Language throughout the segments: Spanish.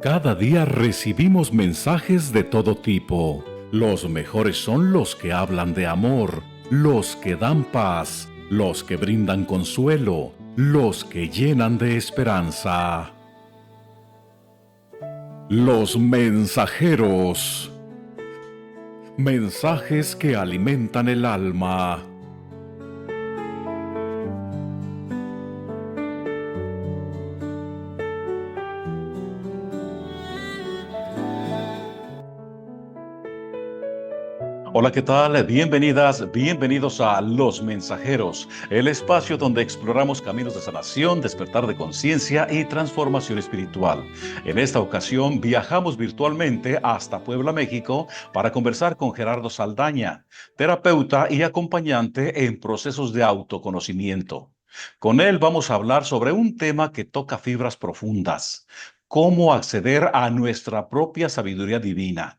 Cada día recibimos mensajes de todo tipo. Los mejores son los que hablan de amor, los que dan paz, los que brindan consuelo, los que llenan de esperanza. Los mensajeros. Mensajes que alimentan el alma. Hola, ¿qué tal? Bienvenidas, bienvenidos a Los Mensajeros, el espacio donde exploramos caminos de sanación, despertar de conciencia y transformación espiritual. En esta ocasión viajamos virtualmente hasta Puebla, México, para conversar con Gerardo Saldaña, terapeuta y acompañante en procesos de autoconocimiento. Con él vamos a hablar sobre un tema que toca fibras profundas: cómo acceder a nuestra propia sabiduría divina.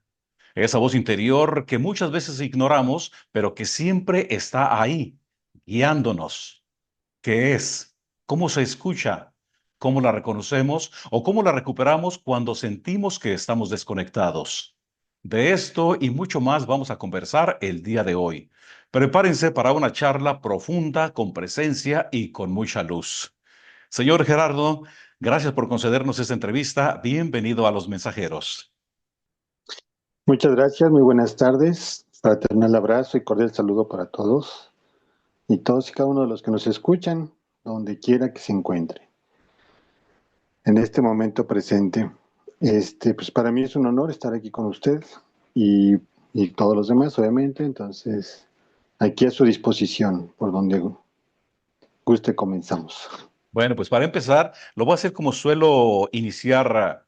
Esa voz interior que muchas veces ignoramos, pero que siempre está ahí, guiándonos. ¿Qué es? ¿Cómo se escucha? ¿Cómo la reconocemos o cómo la recuperamos cuando sentimos que estamos desconectados? De esto y mucho más vamos a conversar el día de hoy. Prepárense para una charla profunda, con presencia y con mucha luz. Señor Gerardo, gracias por concedernos esta entrevista. Bienvenido a Los Mensajeros. Muchas gracias, muy buenas tardes. Fraternal abrazo y cordial saludo para todos y cada uno de los que nos escuchan, donde quiera que se encuentre. En este momento presente, pues para mí es un honor estar aquí con usted y, y todos los demás, obviamente. Entonces, aquí a su disposición, por donde guste comenzamos. Bueno, pues para empezar, lo voy a hacer como suelo iniciar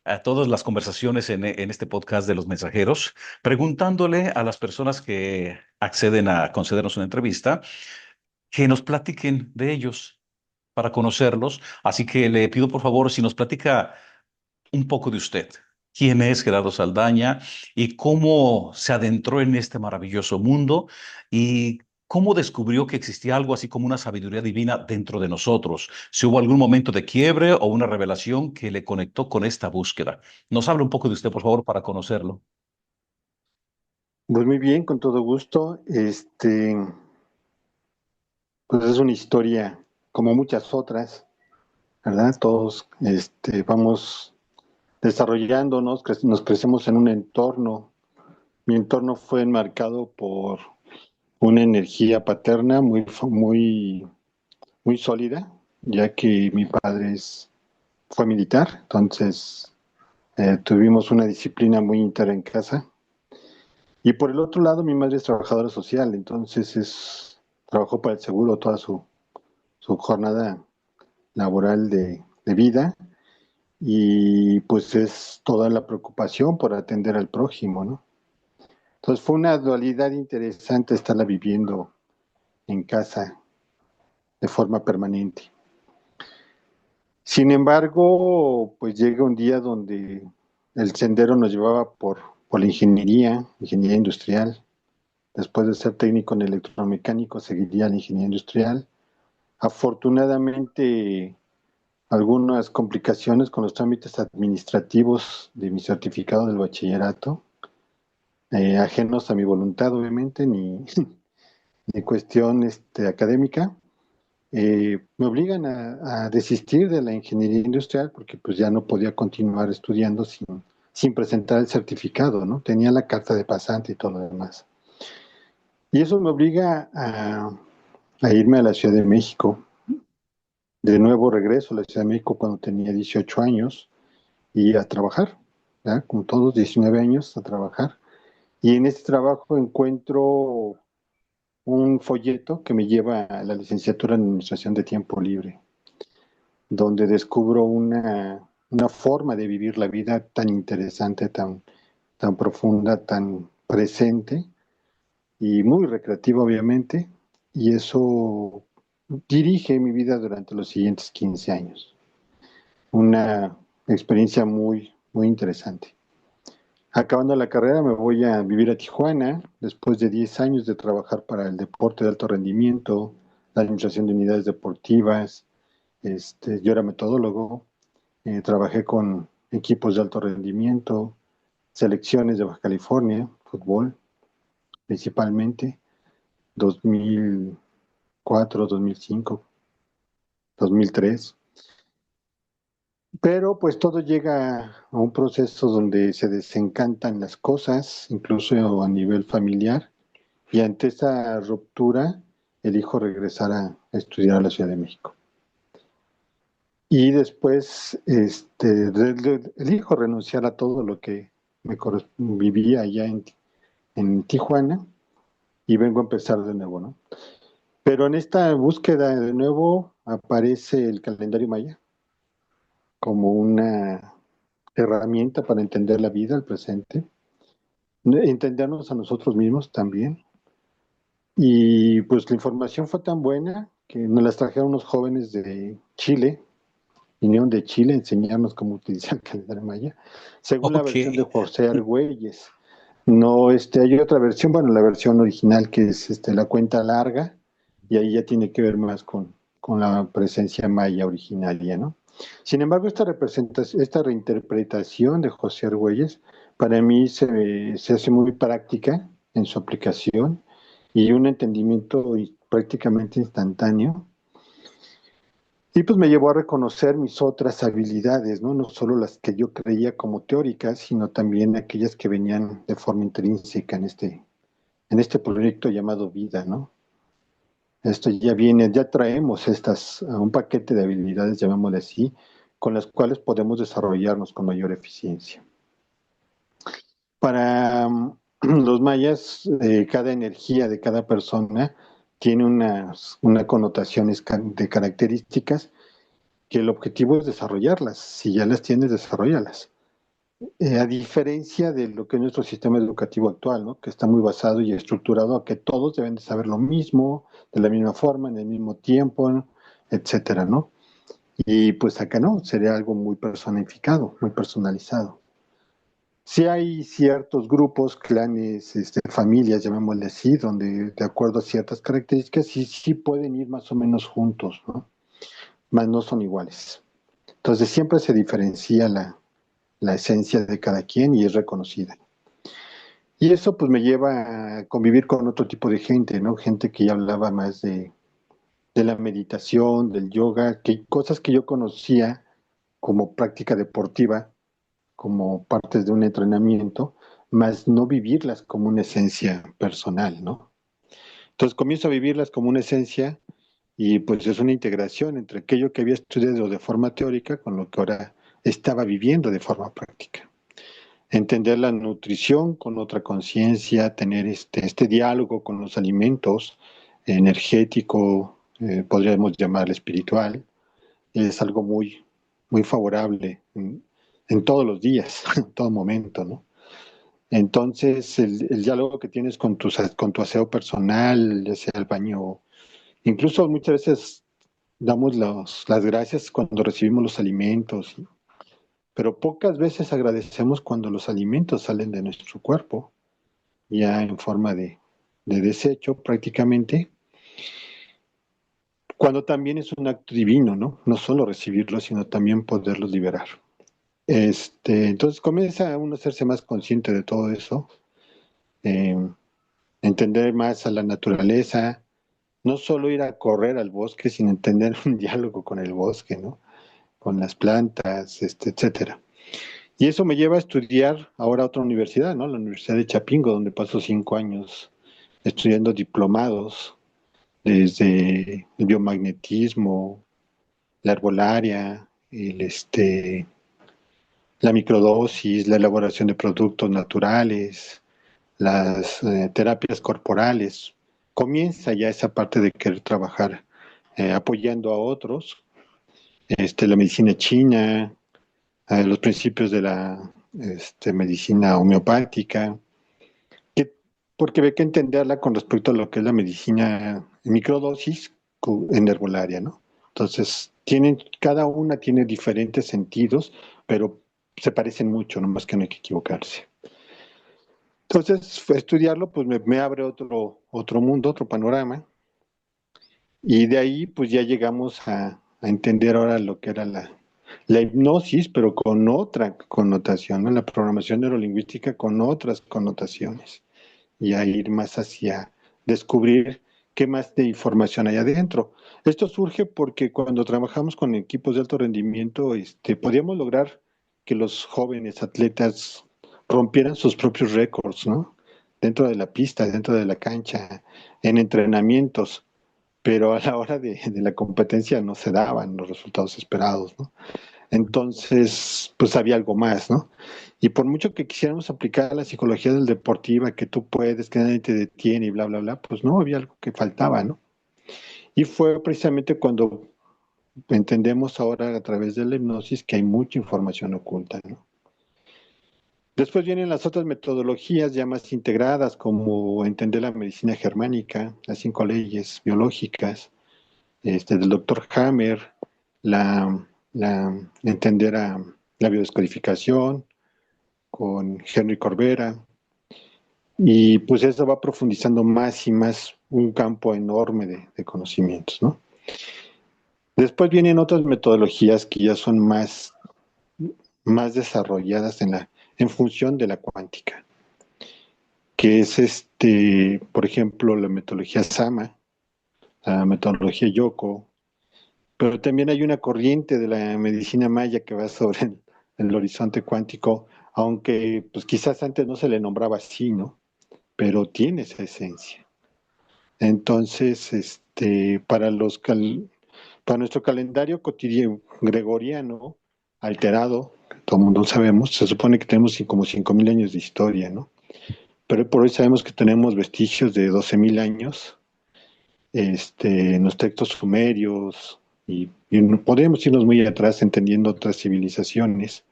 a todas las conversaciones en este podcast de los mensajeros, preguntándole a las personas que acceden a concedernos una entrevista, que nos platiquen de ellos para conocerlos. Así que le pido por favor si nos platica un poco de usted. ¿Quién es Gerardo Saldaña y cómo se adentró en este maravilloso mundo y cómo descubrió que existía algo así como una sabiduría divina dentro de nosotros? Si hubo algún momento de quiebre o una revelación que le conectó con esta búsqueda. Nos habla un poco de usted, por favor, para conocerlo. Pues muy bien, con todo gusto. Pues es una historia como muchas otras, ¿verdad? Todos, vamos desarrollándonos, nos crecemos en un entorno. Mi entorno fue enmarcado por una energía paterna muy sólida, ya que mi padre fue militar. Entonces tuvimos una disciplina muy íntegra en casa. Y por el otro lado, mi madre es trabajadora social, entonces trabajó para el seguro toda su jornada laboral de vida, y pues es toda la preocupación por atender al prójimo, ¿no? Entonces fue una dualidad interesante estarla viviendo en casa de forma permanente. Sin embargo, pues llega un día donde el sendero nos llevaba por la ingeniería industrial. Después de ser técnico en electromecánico, seguiría la ingeniería industrial. Afortunadamente, algunas complicaciones con los trámites administrativos de mi certificado del bachillerato, ajenos a mi voluntad, obviamente, ni cuestión académica, me obligan a desistir de la ingeniería industrial porque pues ya no podía continuar estudiando sin presentar el certificado, ¿no? Tenía la carta de pasante y todo lo demás. Y eso me obliga a irme a la Ciudad de México. De nuevo regreso a la Ciudad de México cuando tenía 18 años y a trabajar, ¿verdad? Como todos, 19 años a trabajar. Y en este trabajo encuentro un folleto que me lleva a la licenciatura en Administración de Tiempo Libre, donde descubro una forma de vivir la vida tan interesante, tan profunda, tan presente y muy recreativa, obviamente, y eso dirige mi vida durante los siguientes 15 años. Una experiencia muy interesante. Acabando la carrera me voy a vivir a Tijuana, después de 10 años de trabajar para el deporte de alto rendimiento, la administración de unidades deportivas. Yo era metodólogo, trabajé equipos de alto rendimiento, selecciones de Baja California, fútbol principalmente, 2004, 2005, 2003. Pero pues todo llega a un proceso donde se desencantan las cosas, incluso a nivel familiar, y ante esa ruptura elijo regresar a estudiar a la Ciudad de México. Y después elijo renunciar a todo lo que vivía allá en Tijuana y vengo a empezar de nuevo, ¿no? Pero en esta búsqueda de nuevo aparece el calendario maya como una herramienta para entender la vida, el presente, entendernos a nosotros mismos también. Y pues la información fue tan buena que nos las trajeron unos jóvenes de Chile, vinieron de Chile a enseñarnos cómo utilizar el calendario maya, según la Ok. versión de José Argüelles. No, hay otra versión, bueno, la versión original que es la cuenta larga, y ahí ya tiene que ver más con la presencia maya originaria, ¿no? Sin embargo, esta reinterpretación de José Argüelles, para mí se hace muy práctica en su aplicación y un entendimiento prácticamente instantáneo. Y pues me llevó a reconocer mis otras habilidades, ¿no? No solo las que yo creía como teóricas, sino también aquellas que venían de forma intrínseca en este proyecto llamado vida, ¿no? Esto ya viene, ya traemos un paquete de habilidades, llamémosle así, con las cuales podemos desarrollarnos con mayor eficiencia. Para los mayas, cada energía de cada persona tiene una connotación de características que el objetivo es desarrollarlas. Si ya las tienes, desarrollalas. A diferencia de lo que es nuestro sistema educativo actual, ¿no? Que está muy basado y estructurado a que todos deben de saber lo mismo, de la misma forma, en el mismo tiempo, ¿no? Etcétera, ¿no? Y pues acá no, sería algo muy personificado, muy personalizado. Sí hay ciertos grupos, clanes, familias, llamémosle así, donde de acuerdo a ciertas características sí pueden ir más o menos juntos, ¿no? Más no son iguales. Entonces siempre se diferencia la esencia de cada quien y es reconocida. Y eso pues me lleva a convivir con otro tipo de gente, ¿no? Gente que ya hablaba más de la meditación, del yoga, que cosas que yo conocía como práctica deportiva, como partes de un entrenamiento, más no vivirlas como una esencia personal, ¿no? Entonces comienzo a vivirlas como una esencia y pues es una integración entre aquello que había estudiado de forma teórica con lo que ahora estaba viviendo de forma práctica. Entender la nutrición con otra conciencia, tener este diálogo con los alimentos, energético, podríamos llamarle espiritual, es algo muy favorable en todos los días, en todo momento, ¿no? Entonces, el diálogo que tienes con tu aseo personal, ya sea el baño, incluso muchas veces damos las gracias cuando recibimos los alimentos, pero pocas veces agradecemos cuando los alimentos salen de nuestro cuerpo, ya en forma de desecho prácticamente, cuando también es un acto divino, ¿no? No solo recibirlos, sino también poderlos liberar. Entonces comienza uno a hacerse más consciente de todo eso, eh, entender más a la naturaleza, no solo ir a correr al bosque, sino entender un diálogo con el bosque, ¿no? Con las plantas, etcétera. Y eso me lleva a estudiar ahora a otra universidad, ¿no? La Universidad de Chapingo, donde paso 5 años estudiando diplomados desde el biomagnetismo, la herbolaria, la microdosis, la elaboración de productos naturales, las terapias corporales. Comienza ya esa parte de querer trabajar apoyando a otros, la medicina china, los principios de la medicina homeopática, que, porque hay que entenderla con respecto a lo que es la medicina en microdosis en herbolaria, ¿no? Entonces, cada una tiene diferentes sentidos, pero se parecen mucho, nomás que no hay que equivocarse. Entonces, estudiarlo pues me abre otro mundo, otro panorama, y de ahí pues ya llegamos a entender ahora lo que era La hipnosis, pero con otra connotación, ¿no? La programación neurolingüística con otras connotaciones y a ir más hacia descubrir qué más de información hay adentro. Esto surge porque cuando trabajamos con equipos de alto rendimiento, podíamos lograr que los jóvenes atletas rompieran sus propios récords, ¿no? Dentro de la pista, dentro de la cancha, en entrenamientos, pero a la hora de la competencia no se daban los resultados esperados, ¿no? Entonces, pues había algo más, ¿no? Y por mucho que quisiéramos aplicar la psicología del deportiva, que tú puedes, que nadie te detiene y bla, bla, bla, pues no, había algo que faltaba, ¿no? Y fue precisamente cuando entendemos ahora a través de la hipnosis que hay mucha información oculta, ¿no? Después vienen las otras metodologías ya más integradas, como entender la medicina germánica, las 5 leyes biológicas, del doctor Hammer, entender a la biodescodificación con Henry Corbera, y pues eso va profundizando más y más un campo enorme de conocimientos, ¿no? Después vienen otras metodologías que ya son más desarrolladas en función de la cuántica, que es por ejemplo, la metodología Sama, la metodología Yoko, pero también hay una corriente de la medicina maya que va sobre el horizonte cuántico, aunque pues quizás antes no se le nombraba así, ¿no? Pero tiene esa esencia. Entonces, para nuestro calendario cotidiano gregoriano, alterado, todo el mundo sabemos, se supone que tenemos como 5.000 años de historia, ¿no? Pero por hoy sabemos que tenemos vestigios de 12.000 años, en los textos sumerios, y podríamos irnos muy atrás entendiendo otras civilizaciones.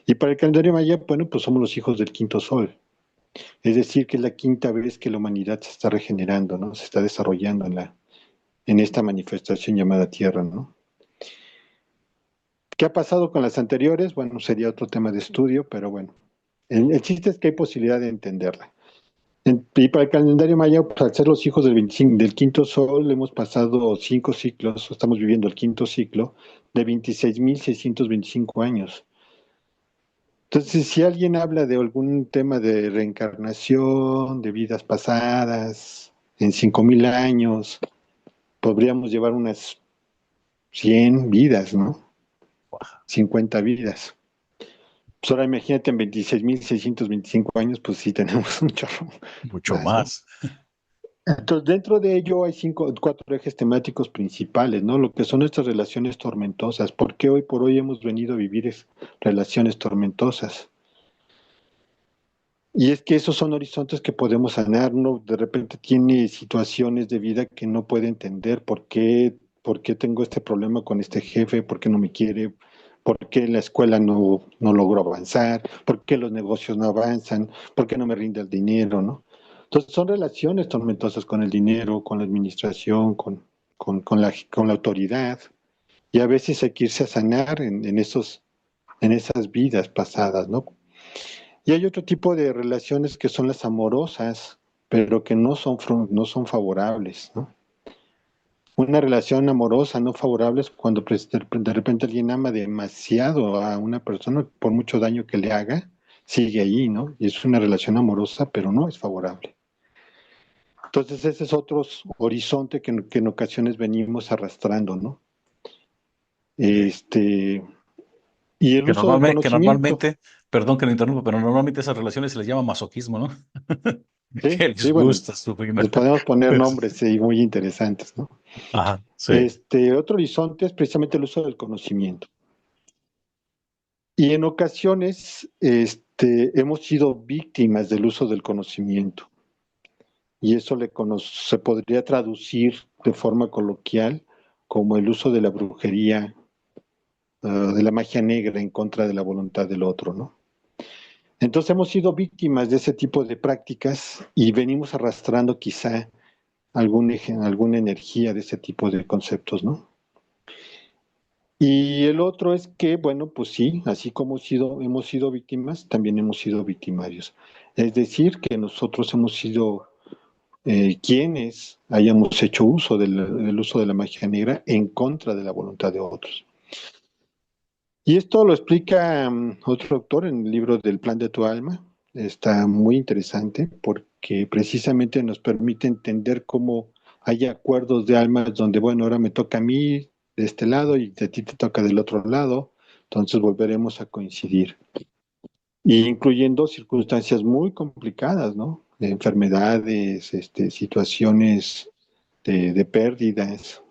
Y para el calendario maya, bueno, pues somos los hijos del quinto sol. Es decir, que es la quinta vez que la humanidad se está regenerando, ¿no? Se está desarrollando en esta manifestación llamada Tierra, ¿no? ¿Qué ha pasado con las anteriores? Bueno, sería otro tema de estudio, pero bueno, el chiste es que hay posibilidad de entenderla. Y para el calendario maya, pues, al ser los hijos del quinto sol, hemos pasado 5 ciclos, estamos viviendo el quinto ciclo de 26.625 años. Entonces, si alguien habla de algún tema de reencarnación, de vidas pasadas, en 5.000 años, podríamos llevar unas 100 vidas, ¿no? 50 vidas. Pues ahora imagínate en 26.625 años, pues sí tenemos un chorro Mucho más, ¿no? más. Entonces, dentro de ello hay 4 ejes temáticos principales, ¿no? Lo que son estas relaciones tormentosas. ¿Por qué hoy por hoy hemos venido a vivir relaciones tormentosas? Y es que esos son horizontes que podemos sanar, ¿no? De repente tiene situaciones de vida que no puede entender por qué tengo este problema con este jefe, por qué no me quiere, por qué la escuela no logró avanzar, por qué los negocios no avanzan, por qué no me rinde el dinero, ¿no? Entonces son relaciones tormentosas con el dinero, con la administración, con la autoridad, y a veces hay que irse a sanar en esas vidas pasadas, ¿no? Y hay otro tipo de relaciones que son las amorosas, pero que no son favorables, ¿no? Una relación amorosa no favorable es cuando de repente alguien ama demasiado a una persona, por mucho daño que le haga, sigue ahí, ¿no? Y es una relación amorosa, pero no es favorable. Entonces ese es otro horizonte que en ocasiones venimos arrastrando, ¿no? Este, y el uso del Que conocimiento. normalmente, perdón que lo interrumpa, pero normalmente esas relaciones se les llama masoquismo, ¿no? Sí, Que sí, les bueno, gusta sufrir. les podemos poner Eso nombres, sí. sí, muy interesantes, ¿no? Ajá, sí. Otro horizonte es precisamente el uso del conocimiento. Y en ocasiones hemos sido víctimas del uso del conocimiento. Y eso se podría traducir de forma coloquial como el uso de la brujería, de la magia negra en contra de la voluntad del otro, ¿no? Entonces hemos sido víctimas de ese tipo de prácticas y venimos arrastrando quizá alguna energía de ese tipo de conceptos, ¿no? Y el otro es que, bueno, pues sí, así como hemos sido víctimas, también hemos sido victimarios. Es decir, que nosotros hemos sido quienes hayamos hecho uso del uso de la magia negra en contra de la voluntad de otros. Y esto lo explica otro autor en el libro del Plan de tu Alma. Está muy interesante porque precisamente nos permite entender cómo hay acuerdos de almas donde, bueno, ahora me toca a mí de este lado y a ti te toca del otro lado, entonces volveremos a coincidir. Y incluyendo circunstancias muy complicadas, ¿no? De enfermedades, situaciones de pérdidas.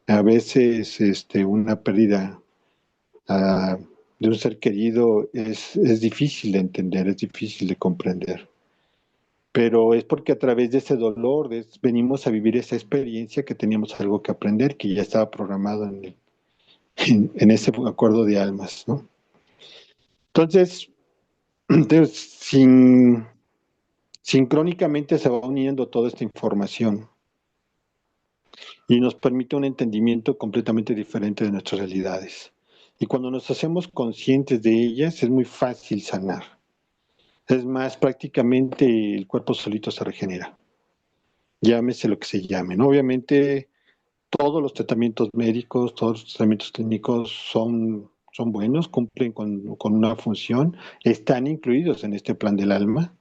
A veces una pérdida ah, de un ser querido es difícil de entender, es difícil de comprender. Pero es porque a través de ese dolor venimos a vivir esa experiencia que teníamos algo que aprender, que ya estaba programado en ese acuerdo de almas, ¿no? Entonces, sin, sincrónicamente se va uniendo toda esta información y nos permite un entendimiento completamente diferente de nuestras realidades. Y cuando nos hacemos conscientes de ellas, es muy fácil sanar. Es más, prácticamente el cuerpo solito se regenera. Llámese lo que se llame, ¿no? Obviamente, todos los tratamientos médicos, todos los tratamientos clínicos son buenos, cumplen con una función, están incluidos en este plan del alma.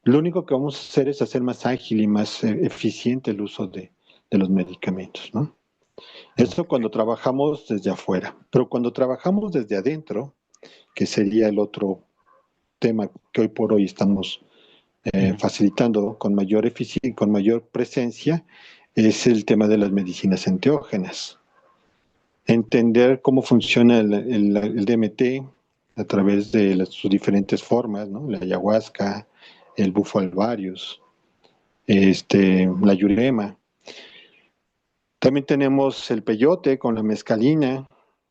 Lo único que vamos a hacer es hacer más ágil y más eficiente el uso de los medicamentos, ¿no? Eso Ok. cuando trabajamos desde afuera, pero cuando trabajamos desde adentro, que sería el otro tema que hoy por hoy estamos Ujú. facilitando con mayor eficiencia y con mayor presencia, es el tema de las medicinas enteógenas. Entender cómo funciona el DMT a través de sus diferentes formas, ¿no? La ayahuasca, el bufo alvarius, la yurema. También tenemos el peyote con la mescalina,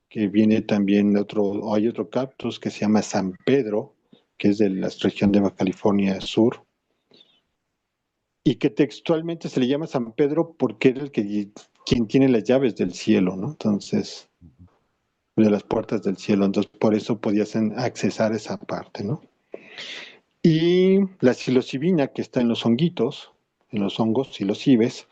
que viene también hay otro cactus que se llama San Pedro, que es de la región de Baja California Sur, y que textualmente se le llama San Pedro porque era quien tiene las llaves del cielo, ¿no? Entonces, de las puertas del cielo, entonces por eso podías accesar esa parte, ¿no? Y la psilocibina que está en los honguitos, en los hongos psilocibes,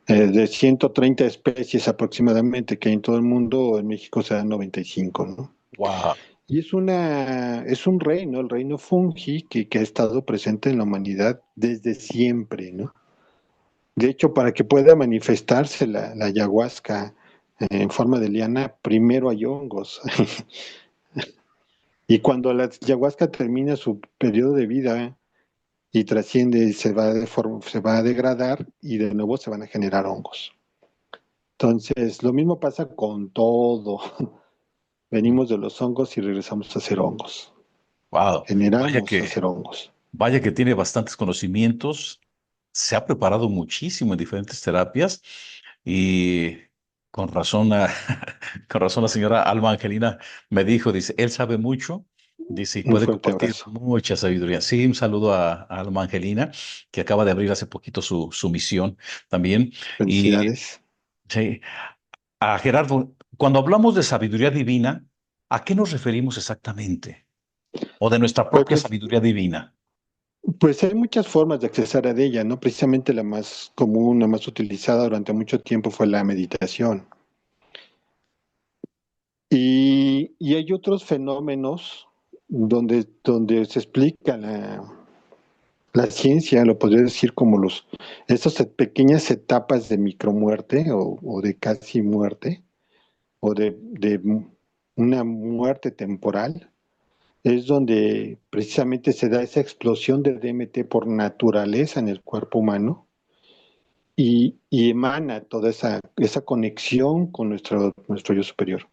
de 130 especies aproximadamente que hay en todo el mundo, en México se dan 95, ¿no? Wow. Y es un reino, el reino fungi, que ha estado presente en la humanidad desde siempre, ¿no? De hecho, para que pueda manifestarse la ayahuasca en forma de liana, primero hay hongos. Y cuando la ayahuasca termina su periodo de vida y trasciende, se va a degradar y de nuevo se van a generar hongos. Entonces, lo mismo pasa con todo. Venimos de los hongos y regresamos a ser hongos. Wow. Vaya Generamos a que, ser hongos. vaya que tiene bastantes conocimientos. Se ha preparado muchísimo en diferentes terapias y con razón, con razón la señora Alma Angelina me dijo, dice, él sabe mucho, dice, y Un puede fuerte compartir abrazo. mucha sabiduría. Sí, un saludo a Alma Angelina, que acaba de abrir hace poquito su misión también. Y Felicidades. sí, a Gerardo, cuando hablamos de sabiduría divina, ¿a qué nos referimos exactamente? O de nuestra Pues, propia sabiduría divina. pues hay muchas formas de accesar a ella, ¿no? Precisamente la más común, la más utilizada durante mucho tiempo fue la meditación. Y hay otros fenómenos donde se explica la ciencia, lo podría decir como esas pequeñas etapas de micromuerte o de casi muerte, o de una muerte temporal, es donde precisamente se da esa explosión de DMT por naturaleza en el cuerpo humano y emana toda esa conexión con nuestro yo superior.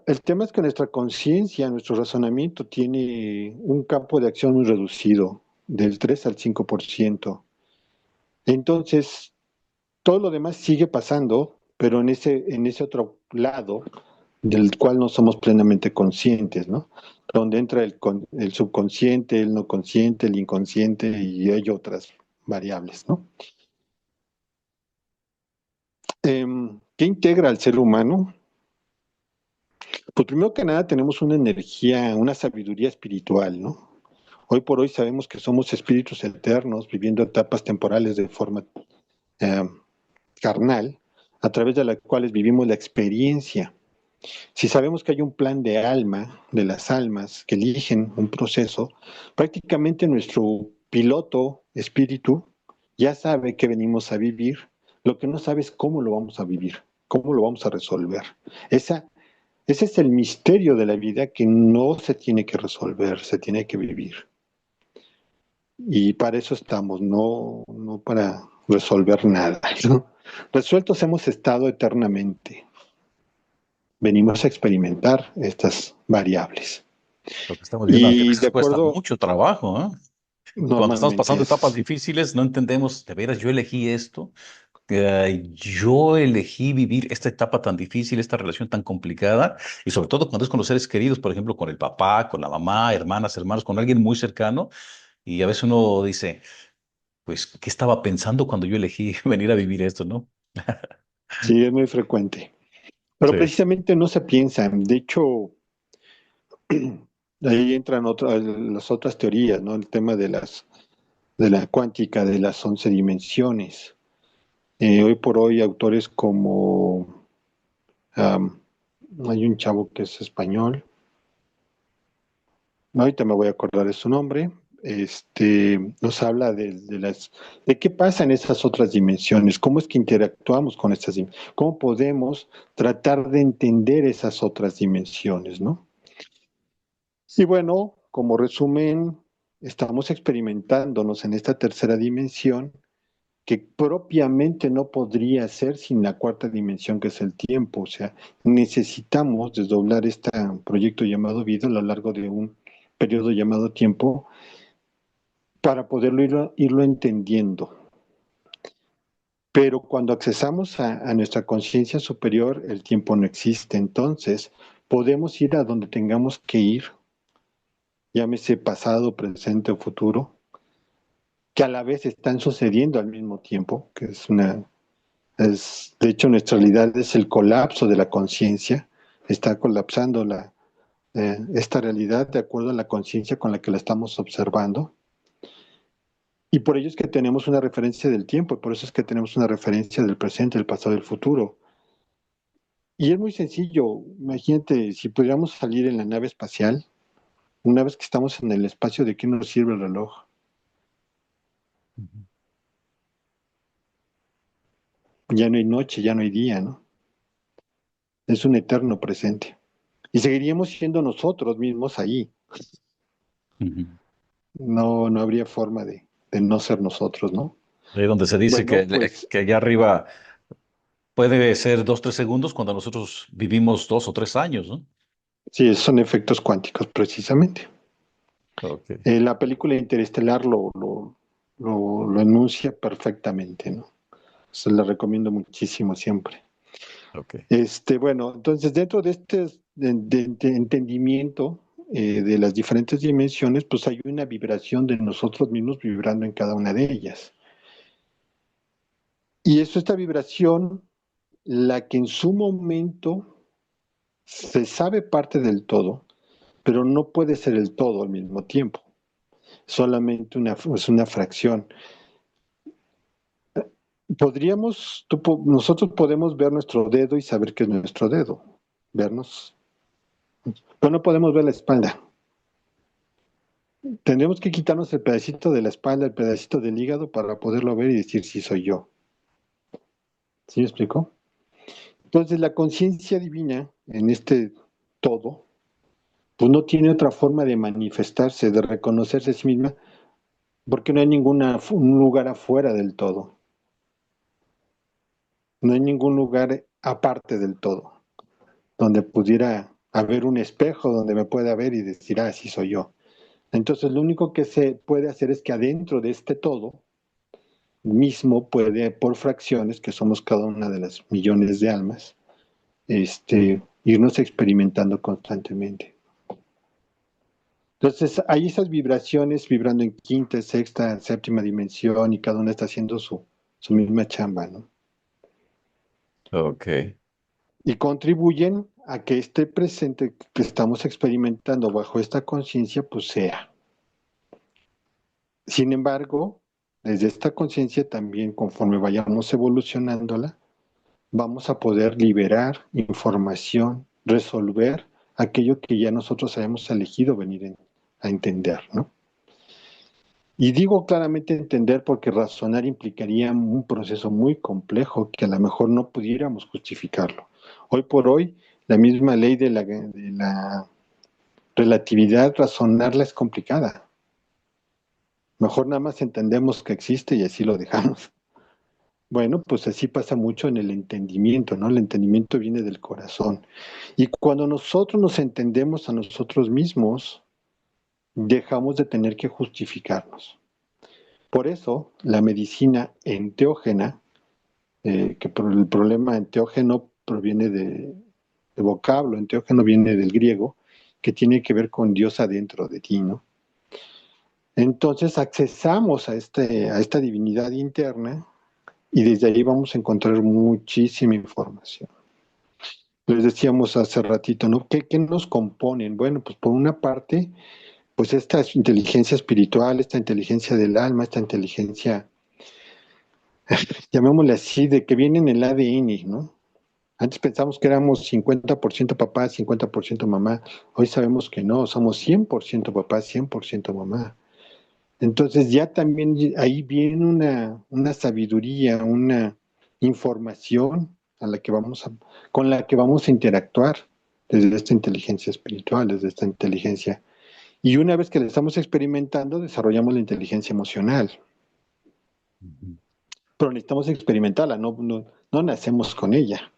El tema es que nuestra conciencia, nuestro razonamiento tiene un campo de acción muy reducido, del 3 al 5%. Entonces, todo lo demás sigue pasando, pero en ese otro lado del cual no somos plenamente conscientes, ¿no? Donde entra el subconsciente, el no consciente, el inconsciente y hay otras variables, ¿no? ¿Qué integra al ser humano? Pues primero que nada tenemos una energía, una sabiduría espiritual, ¿no? Hoy por hoy sabemos que somos espíritus eternos viviendo etapas temporales de forma eh, carnal, a través de las cuales vivimos la experiencia. Si sabemos que hay un plan de alma, de las almas que eligen un proceso, prácticamente nuestro piloto espíritu ya sabe que venimos a vivir, lo que no sabe es cómo lo vamos a vivir, cómo lo vamos a resolver. Esa, ese es el misterio de la vida que no se tiene que resolver, se tiene que vivir. Y para eso estamos, no para resolver nada, ¿no? Resueltos hemos estado eternamente. Venimos a experimentar estas variables. Lo que estamos viendo a Y de veces cuesta acuerdo, mucho trabajo, ¿eh? Cuando estamos normalmente pasando etapas es, difíciles, no entendemos, de veras, yo elegí esto, yo elegí vivir esta etapa tan difícil, esta relación tan complicada, y sobre todo cuando es con los seres queridos, por ejemplo, con el papá, con la mamá, hermanas, hermanos, con alguien muy cercano, y a veces uno dice, pues, ¿qué estaba pensando cuando yo elegí venir a vivir esto, no? sí, es muy frecuente. Pero Sí. precisamente no se piensa. De hecho, ahí entran las otras teorías, ¿no? El tema de la cuántica, de las 11 dimensiones. Hoy por hoy, autores como um, hay un chavo que es español, ahorita me voy a acordar de su nombre, nos habla de qué pasa en esas otras dimensiones, cómo es que interactuamos con estas dimensiones, cómo podemos tratar de entender esas otras dimensiones, ¿no? Y bueno, como resumen, estamos experimentándonos en esta tercera dimensión que propiamente no podría ser sin la cuarta dimensión que es el tiempo. O sea, necesitamos desdoblar este proyecto llamado vida a lo largo de un periodo llamado tiempo para poderlo irlo entendiendo. Pero cuando accesamos a nuestra conciencia superior, el tiempo no existe. Entonces, podemos ir a donde tengamos que ir, llámese pasado, presente o futuro, que a la vez están sucediendo al mismo tiempo, que de hecho, nuestra realidad es el colapso de la conciencia, está colapsando esta realidad de acuerdo a la conciencia con la que la estamos observando. Y por ello es que tenemos una referencia del tiempo, y por eso es que tenemos una referencia del presente, del pasado y del futuro. Y es muy sencillo, imagínate, si pudiéramos salir en la nave espacial, una vez que estamos en el espacio, ¿de qué nos sirve el reloj? Ujú. Ya no hay noche, ya no hay día, ¿no? Es un eterno presente. Y seguiríamos siendo nosotros mismos ahí. Ujú. No habría forma de no ser nosotros, ¿no? Ahí donde se dice Bueno, pues que allá arriba puede ser 2, 3 segundos cuando nosotros vivimos 2 o 3 años, ¿no? sí, son efectos cuánticos precisamente. Ok, La película Interestelar lo enuncia perfectamente, ¿no? Se la recomiendo muchísimo siempre. ok. Bueno, entonces dentro de este de entendimiento de las diferentes dimensiones, pues hay una vibración de nosotros mismos vibrando en cada una de ellas. Y es esta vibración la que en su momento se sabe parte del todo, pero no puede ser el todo al mismo tiempo. Solamente es una fracción. Nosotros podemos ver nuestro dedo y saber que es nuestro dedo, vernos, pero no podemos ver la espalda. Tendríamos que quitarnos el pedacito de la espalda, el pedacito del hígado para poderlo ver y decir si soy yo. ¿Sí me explico? Entonces la conciencia divina en este todo, pues no tiene otra forma de manifestarse, de reconocerse a sí misma, porque no hay un lugar afuera del todo, no hay ningún lugar aparte del todo, donde pudiera haber un espejo donde me pueda ver y decir, ah, sí soy yo. Entonces lo único que se puede hacer es que adentro de este todo mismo puede, por fracciones, que somos cada una de las millones de almas, irnos experimentando constantemente. Entonces, hay esas vibraciones vibrando en quinta, sexta, séptima dimensión y cada una está haciendo su misma chamba, ¿no? Ok. Y contribuyen a que este presente que estamos experimentando bajo esta conciencia, pues sea. Sin embargo, desde esta conciencia también, conforme vayamos evolucionándola, vamos a poder liberar información, resolver aquello que ya nosotros hayamos elegido a entender, ¿no? Y digo claramente entender porque razonar implicaría un proceso muy complejo que a lo mejor no pudiéramos justificarlo. Hoy por hoy, la misma ley de la relatividad, razonarla es complicada. Mejor nada más entendemos que existe y así lo dejamos. Bueno, pues así pasa mucho en el entendimiento, ¿no? El entendimiento viene del corazón. Y cuando nosotros nos entendemos a nosotros mismos, dejamos de tener que justificarnos. Por eso, la medicina enteógena, el problema enteógeno proviene de vocablo, enteógeno viene del griego, que tiene que ver con Dios adentro de ti, ¿no? Entonces accesamos a esta divinidad interna y desde ahí vamos a encontrar muchísima información. Les decíamos hace ratito, ¿no? ¿Qué nos componen? Bueno, pues por una parte, pues esta inteligencia espiritual, esta inteligencia del alma, esta inteligencia, llamémosle así, de que viene en el ADN, ¿no? Antes pensamos que éramos 50% papá, 50% mamá. Hoy sabemos que no, somos 100% papá, 100% mamá. Entonces ya también ahí viene una sabiduría, una información con la que vamos a interactuar desde esta inteligencia espiritual, desde esta inteligencia. Y una vez que la estamos experimentando, desarrollamos la inteligencia emocional. Pero necesitamos experimentarla, no nacemos con ella.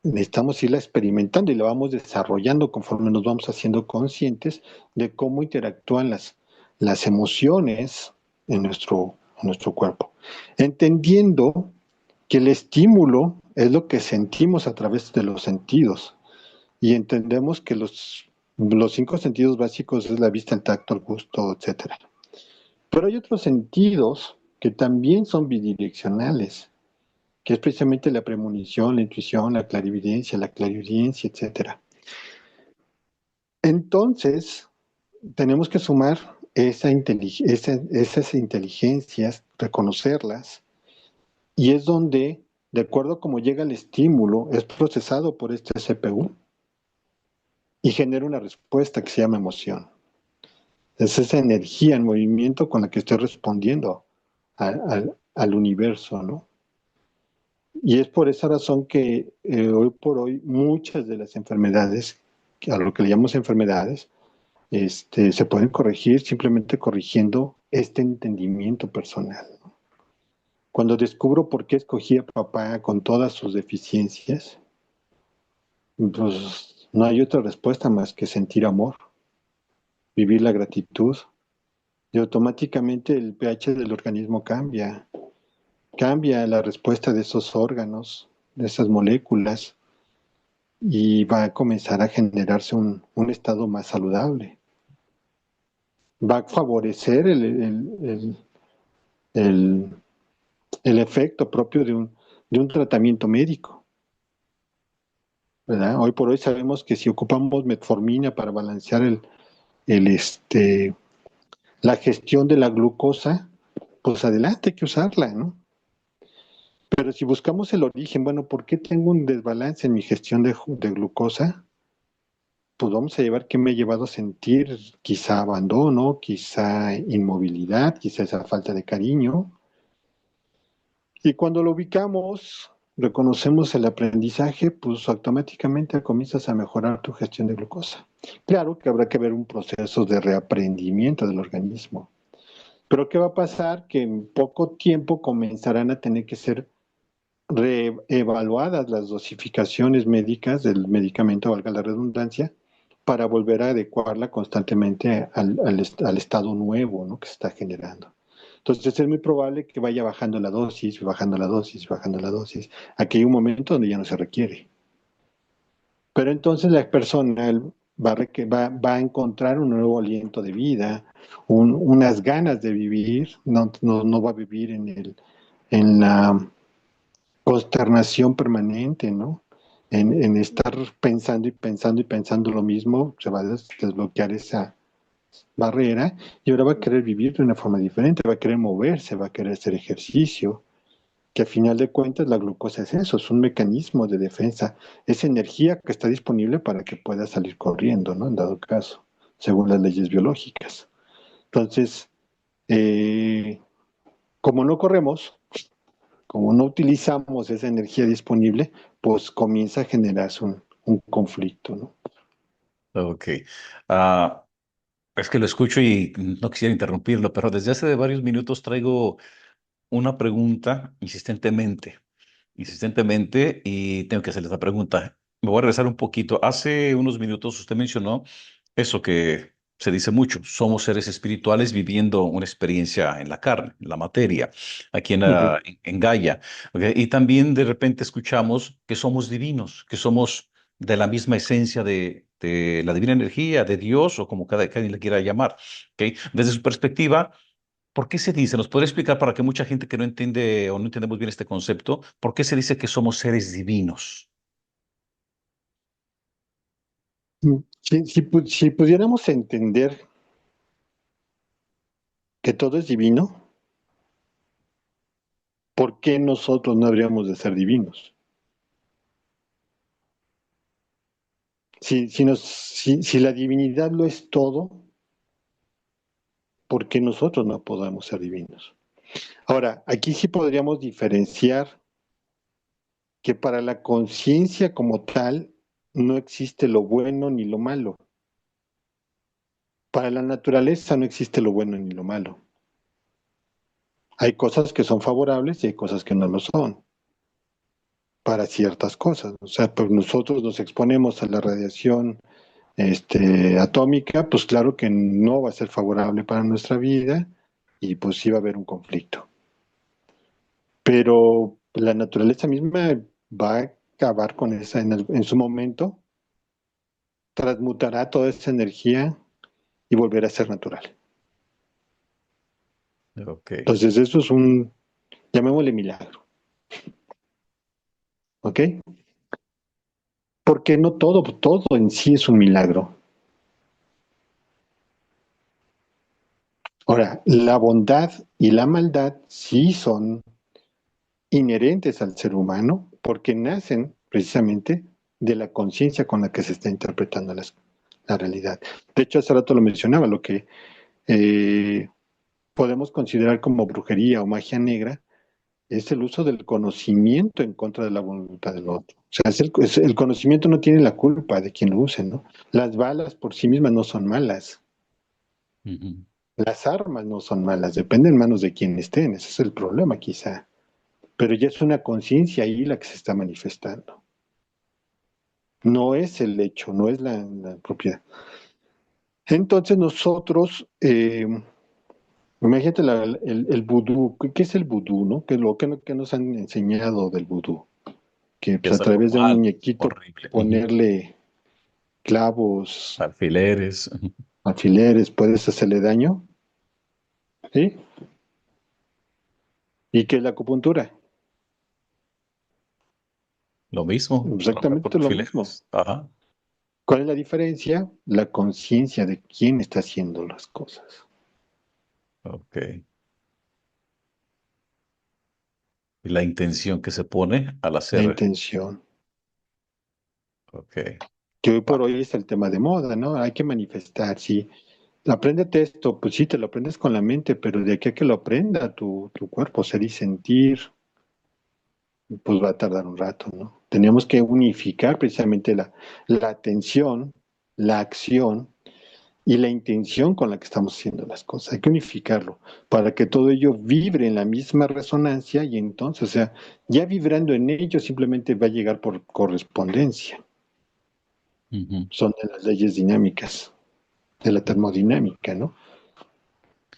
Necesitamos irla experimentando y la vamos desarrollando conforme nos vamos haciendo conscientes de cómo interactúan las emociones en nuestro cuerpo. Entendiendo que el estímulo es lo que sentimos a través de los sentidos y entendemos que los 5 sentidos básicos es la vista, el tacto, el gusto, etcétera. Pero hay otros sentidos que también son bidireccionales, que es precisamente la premonición, la intuición, la clarividencia, etcétera. Entonces, tenemos que sumar esas inteligencias, reconocerlas, y es donde, de acuerdo a cómo llega el estímulo, es procesado por este CPU y genera una respuesta que se llama emoción. Es esa energía en movimiento con la que estoy respondiendo al universo, ¿no? Y es por esa razón que hoy por hoy muchas de las enfermedades, a lo que le llamamos enfermedades, se pueden corregir simplemente corrigiendo este entendimiento personal, ¿no? Cuando descubro por qué escogí a papá con todas sus deficiencias, pues no hay otra respuesta más que sentir amor, vivir la gratitud, y automáticamente el pH del organismo cambia la respuesta de esos órganos, de esas moléculas, y va a comenzar a generarse un estado más saludable. Va a favorecer el, el efecto propio de un tratamiento médico, ¿verdad? Hoy por hoy sabemos que si ocupamos metformina para balancear la gestión de la glucosa, pues adelante, hay que usarla, ¿no? Pero si buscamos el origen, bueno, ¿por qué tengo un desbalance en mi gestión de glucosa? Pues vamos a llevar qué me ha llevado a sentir quizá abandono, quizá inmovilidad, quizá esa falta de cariño. Y cuando lo ubicamos, reconocemos el aprendizaje, pues automáticamente comienzas a mejorar tu gestión de glucosa. Claro que habrá que ver un proceso de reaprendimiento del organismo. Pero ¿qué va a pasar? Que en poco tiempo comenzarán a tener que ser reevaluadas las dosificaciones médicas del medicamento, valga la redundancia, para volver a adecuarla constantemente al estado nuevo, ¿no?, que se está generando. Entonces es muy probable que vaya bajando la dosis, bajando la dosis, bajando la dosis. Aquí hay un momento donde ya no se requiere. Pero entonces la persona va a encontrar un nuevo aliento de vida, unas ganas de vivir, no va a vivir en la consternación permanente, ¿no? En estar pensando y pensando y pensando lo mismo, se va a desbloquear esa barrera y ahora va a querer vivir de una forma diferente, va a querer moverse, va a querer hacer ejercicio, que a final de cuentas la glucosa es eso, es un mecanismo de defensa, es energía que está disponible para que pueda salir corriendo, ¿no? En dado caso, según las leyes biológicas. Entonces, eh, como no corremos, como no utilizamos esa energía disponible, pues comienza a generarse un conflicto, ¿no? Ok. Ah, es que lo escucho y no quisiera interrumpirlo, pero desde hace varios minutos traigo una pregunta insistentemente, y tengo que hacerle esta pregunta. Me voy a regresar un poquito. Hace unos minutos usted mencionó eso que se dice mucho, somos seres espirituales viviendo una experiencia en la carne, en la materia, aquí Ujú. en Gaia. ¿Ok? Y también de repente escuchamos que somos divinos, que somos de la misma esencia de la divina energía, de Dios, o como cada quien le quiera llamar. ¿Ok? Desde su perspectiva, ¿por qué se dice? ¿Nos podría explicar para que mucha gente que no entiende o no entendemos bien este concepto, por qué se dice que somos seres divinos? Si pudiéramos entender que todo es divino, ¿por qué nosotros no habríamos de ser divinos? Si la divinidad lo es todo, ¿por qué nosotros no podemos ser divinos? Ahora, aquí sí podríamos diferenciar que para la conciencia como tal no existe lo bueno ni lo malo. Para la naturaleza no existe lo bueno ni lo malo. Hay cosas que son favorables y hay cosas que no lo son para ciertas cosas. O sea, pues nosotros nos exponemos a la radiación atómica, pues claro que no va a ser favorable para nuestra vida y pues sí va a haber un conflicto. Pero la naturaleza misma va a acabar con esa en su momento, transmutará toda esa energía y volverá a ser natural. Ok, Entonces eso es llamémosle milagro, ¿ok? Porque no todo en sí es un milagro. Ahora, la bondad y la maldad sí son inherentes al ser humano porque nacen precisamente de la conciencia con la que se está interpretando la realidad. De hecho, hace rato lo mencionaba, lo que eh, podemos considerar como brujería o magia negra es el uso del conocimiento en contra de la voluntad del otro. O sea, el conocimiento no tiene la culpa de quien lo use, ¿no? Las balas por sí mismas no son malas. ujú, Las armas no son malas, depende en manos de quien estén, ese es el problema quizá. Pero ya es una conciencia ahí la que se está manifestando. No es el hecho, no es la propiedad. Entonces nosotros, imagínate el vudú, ¿qué es el vudú, no? ¿Qué es lo que nos han enseñado del vudú? Que que pues, a es algo través de un malo, muñequito horrible. Ujú. ponerle clavos, Alfileres, alfileres, puedes hacerle daño, ¿sí? ¿Y qué es la acupuntura? lo mismo, trabajar con Exactamente lo mismo. alfileres. Ajá, ¿Cuál es la diferencia? La conciencia de quién está haciendo las cosas. ok. Y la intención que se pone al La hacer, intención. ok. Que hoy por Wow. hoy es el tema de moda, ¿no? Hay que manifestar, sí. Apréndete esto, pues sí, te lo aprendes con la mente, pero de aquí a que lo aprenda tu cuerpo, ser y sentir, pues va a tardar un rato, ¿no? Tenemos que unificar precisamente la atención, la acción y la intención con la que estamos haciendo las cosas. Hay que unificarlo para que todo ello vibre en la misma resonancia y entonces, o sea, ya vibrando en ello simplemente va a llegar por correspondencia. Ujú. Son de las leyes dinámicas, de la termodinámica, ¿no?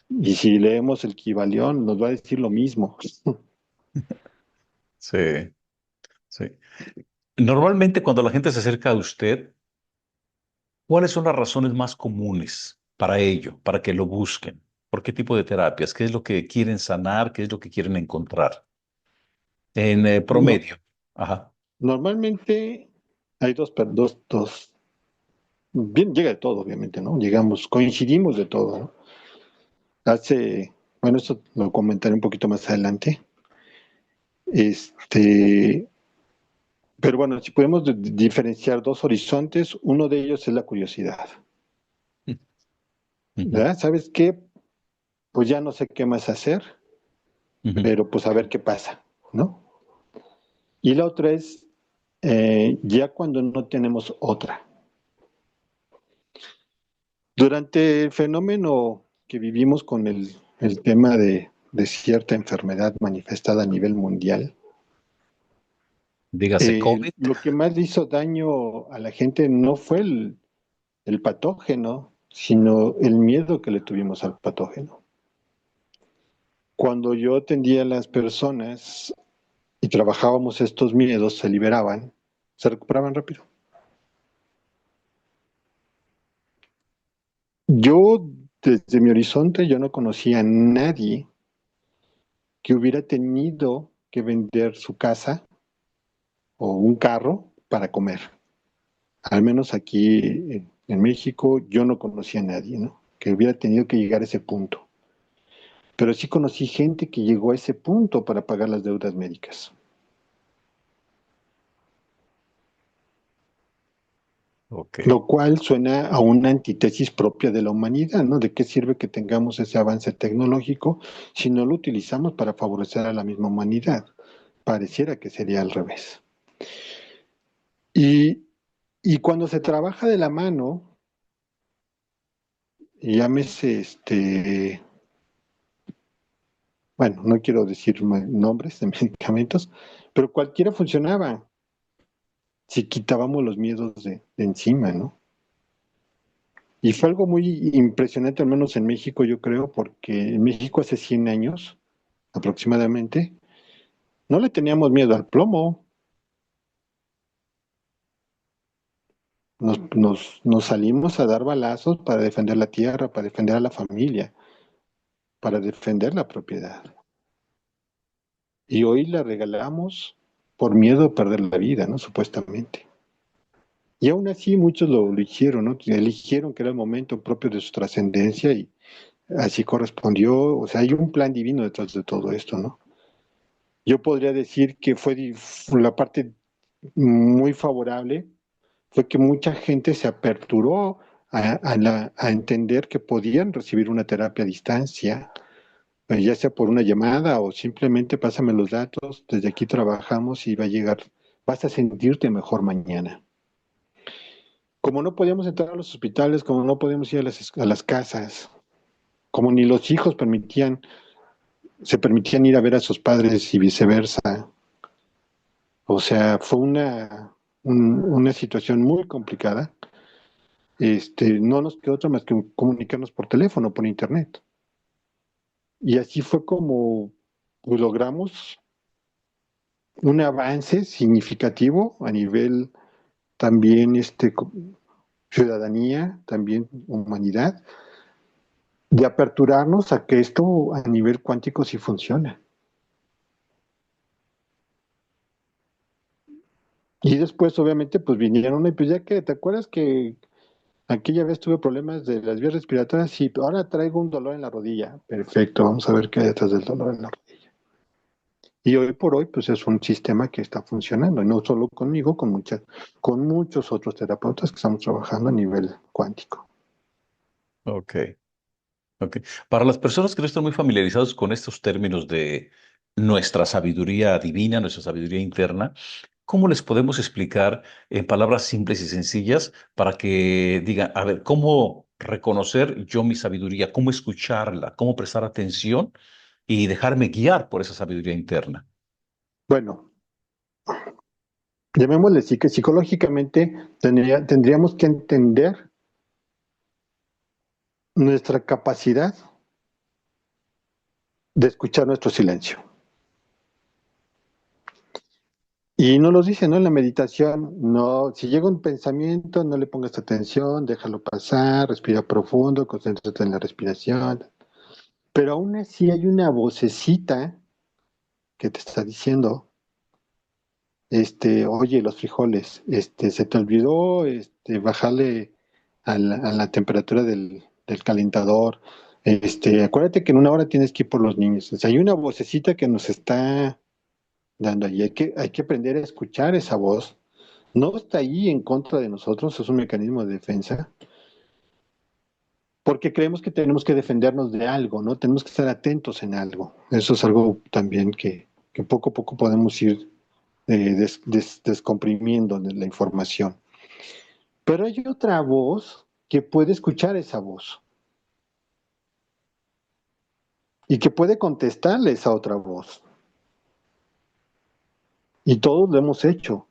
Y si leemos el Kybalión, nos va a decir lo mismo. Sí, sí. Normalmente cuando la gente se acerca a usted, ¿cuáles son las razones más comunes para ello, para que lo busquen? ¿Por qué tipo de terapias? ¿Qué es lo que quieren sanar? ¿Qué es lo que quieren encontrar? En No, promedio. Ajá. normalmente hay bien, llega de todo, obviamente, ¿no? Llegamos, coincidimos de todo, ¿no? Bueno, eso lo comentaré un poquito más adelante. Este, pero bueno, si podemos diferenciar dos horizontes, uno de ellos es la curiosidad, Ujú, ¿verdad? ¿Sabes qué? Pues ya no sé qué más hacer, ujú. pero pues a ver qué pasa, ¿no? Y la otra es ya cuando no tenemos otra. Durante el fenómeno que vivimos con el tema de cierta enfermedad manifestada a nivel mundial, Dígase COVID. lo que más le hizo daño a la gente no fue el patógeno, sino el miedo que le tuvimos al patógeno. Cuando yo atendía a las personas y trabajábamos estos miedos, se liberaban, se recuperaban rápido. Yo, desde mi horizonte, yo no conocía a nadie que hubiera tenido que vender su casa o un carro para comer. Al menos aquí en México yo no conocía a nadie, ¿no? Que hubiera tenido que llegar a ese punto. Pero sí conocí gente que llegó a ese punto para pagar las deudas médicas. Ok. Lo cual suena a una antítesis propia de la humanidad, ¿no? ¿De qué sirve que tengamos ese avance tecnológico si no lo utilizamos para favorecer a la misma humanidad? Pareciera que sería al revés. Y, y cuando se trabaja de la mano, llámese bueno, no quiero decir nombres de medicamentos, pero cualquiera funcionaba si quitábamos los miedos de encima, ¿no? Y fue algo muy impresionante, al menos en México, yo creo, porque en México hace 100 años aproximadamente, no le teníamos miedo al plomo, nos salimos a dar balazos para defender la tierra, para defender a la familia, para defender la propiedad. Y hoy la regalamos por miedo a perder la vida, ¿no? Supuestamente. Y aún así muchos lo hicieron, ¿no? Eligieron que era el momento propio de su trascendencia y así correspondió. O sea, hay un plan divino detrás de todo esto, ¿no? Yo podría decir que fue la parte muy favorable, fue que mucha gente se aperturó a entender que podían recibir una terapia a distancia, ya sea por una llamada o simplemente pásame los datos, desde aquí trabajamos y va a llegar, vas a sentirte mejor mañana. Como no podíamos entrar a los hospitales, como no podíamos ir a las casas, como ni los hijos se permitían ir a ver a sus padres y viceversa. O sea, fue una situación muy complicada. No nos quedó otra más que comunicarnos por teléfono, por internet. Y así fue como pues, logramos un avance significativo a nivel también ciudadanía, también humanidad, de aperturarnos a que esto a nivel cuántico sí funciona. Y después, obviamente, pues vinieron, y pues ya que, ¿te acuerdas que aquella vez tuve problemas de las vías respiratorias y ahora traigo un dolor en la rodilla? Perfecto, vamos a ver qué hay detrás del dolor en la rodilla. Y hoy por hoy, pues es un sistema que está funcionando, y no solo conmigo, con muchos otros terapeutas que estamos trabajando a nivel cuántico. Ok. Ok. Para las personas que no están muy familiarizados con estos términos de nuestra sabiduría divina, nuestra sabiduría interna, ¿cómo les podemos explicar en palabras simples y sencillas para que digan, a ver, cómo reconocer yo mi sabiduría, cómo escucharla, cómo prestar atención y dejarme guiar por esa sabiduría interna? Bueno, llamémosle sí que psicológicamente tendríamos que entender nuestra capacidad de escuchar nuestro silencio. Y nos lo dice, ¿no? En la meditación, no, si llega un pensamiento, no le pongas atención, déjalo pasar, respira profundo, concéntrate en la respiración. Pero aún así hay una vocecita que te está diciendo, oye, los frijoles, se te olvidó, bajarle a la temperatura del calentador. Acuérdate que en una hora tienes que ir por los niños. O sea, hay una vocecita que nos está dando ahí. Hay que aprender a escuchar esa voz. No está ahí en contra de nosotros, es un mecanismo de defensa, porque creemos que tenemos que defendernos de algo, ¿no? Tenemos que estar atentos en algo. Eso es algo también que poco a poco podemos ir descomprimiendo de la información. Pero hay otra voz que puede escuchar esa voz y que puede contestarle esa otra voz. Y todos lo hemos hecho. O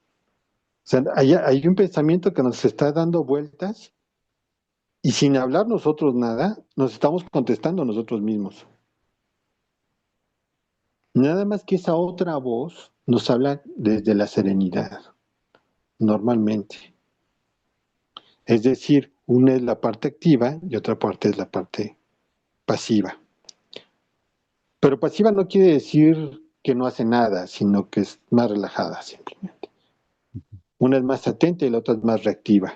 sea, hay un pensamiento que nos está dando vueltas y sin hablar nosotros nada, nos estamos contestando nosotros mismos. Nada más que esa otra voz nos habla desde la serenidad, normalmente. Es decir, una es la parte activa y otra parte es la parte pasiva. Pero pasiva no quiere decir que no hace nada, sino que es más relajada simplemente. Una es más atenta y la otra es más reactiva.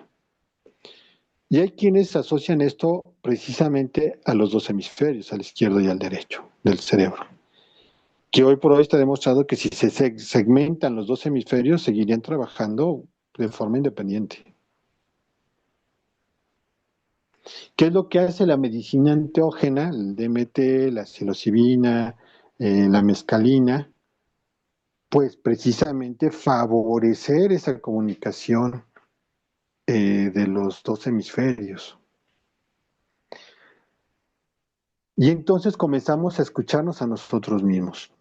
Y hay quienes asocian esto precisamente a los dos hemisferios, al izquierdo y al derecho del cerebro. Que hoy por hoy está demostrado que si se segmentan los dos hemisferios, seguirían trabajando de forma independiente. ¿Qué es lo que hace la medicina enteógena, el DMT, la psilocibina, la mescalina? Pues precisamente favorecer esa comunicación de los dos hemisferios. Y entonces comenzamos a escucharnos a nosotros mismos.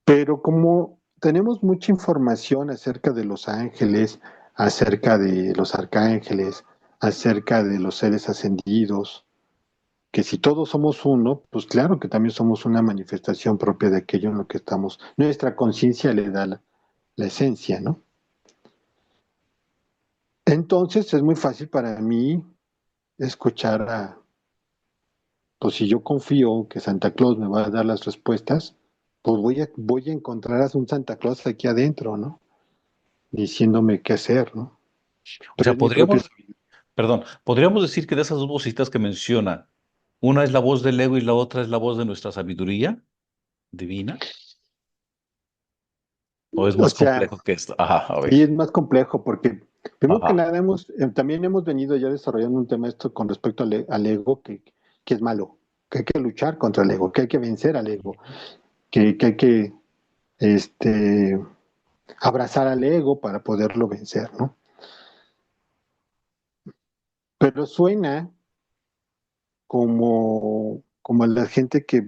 Pero como tenemos mucha información acerca de los ángeles, acerca de los arcángeles, acerca de los seres ascendidos, que si todos somos uno, pues claro que también somos una manifestación propia de aquello en lo que estamos. Nuestra conciencia le da la esencia, ¿no? Entonces es muy fácil para mí escuchar pues si yo confío que Santa Claus me va a dar las respuestas, pues voy a encontrar a un Santa Claus aquí adentro, ¿no? Diciéndome qué hacer, ¿no? O Pero sea, es mi propio. podríamos decir que de esas dos vocitas que menciona, una es la voz del ego y la otra es la voz de nuestra sabiduría divina, ¿o es O más sea, complejo que esto? Ajá, a ver. sí es más complejo porque, primero que Ajá. nada, también hemos venido ya desarrollando un tema esto con respecto al ego, que es malo, que hay que luchar contra el ego, que hay que vencer al ego, que hay que este, abrazar al ego para poderlo vencer, ¿no? Pero suena como la gente que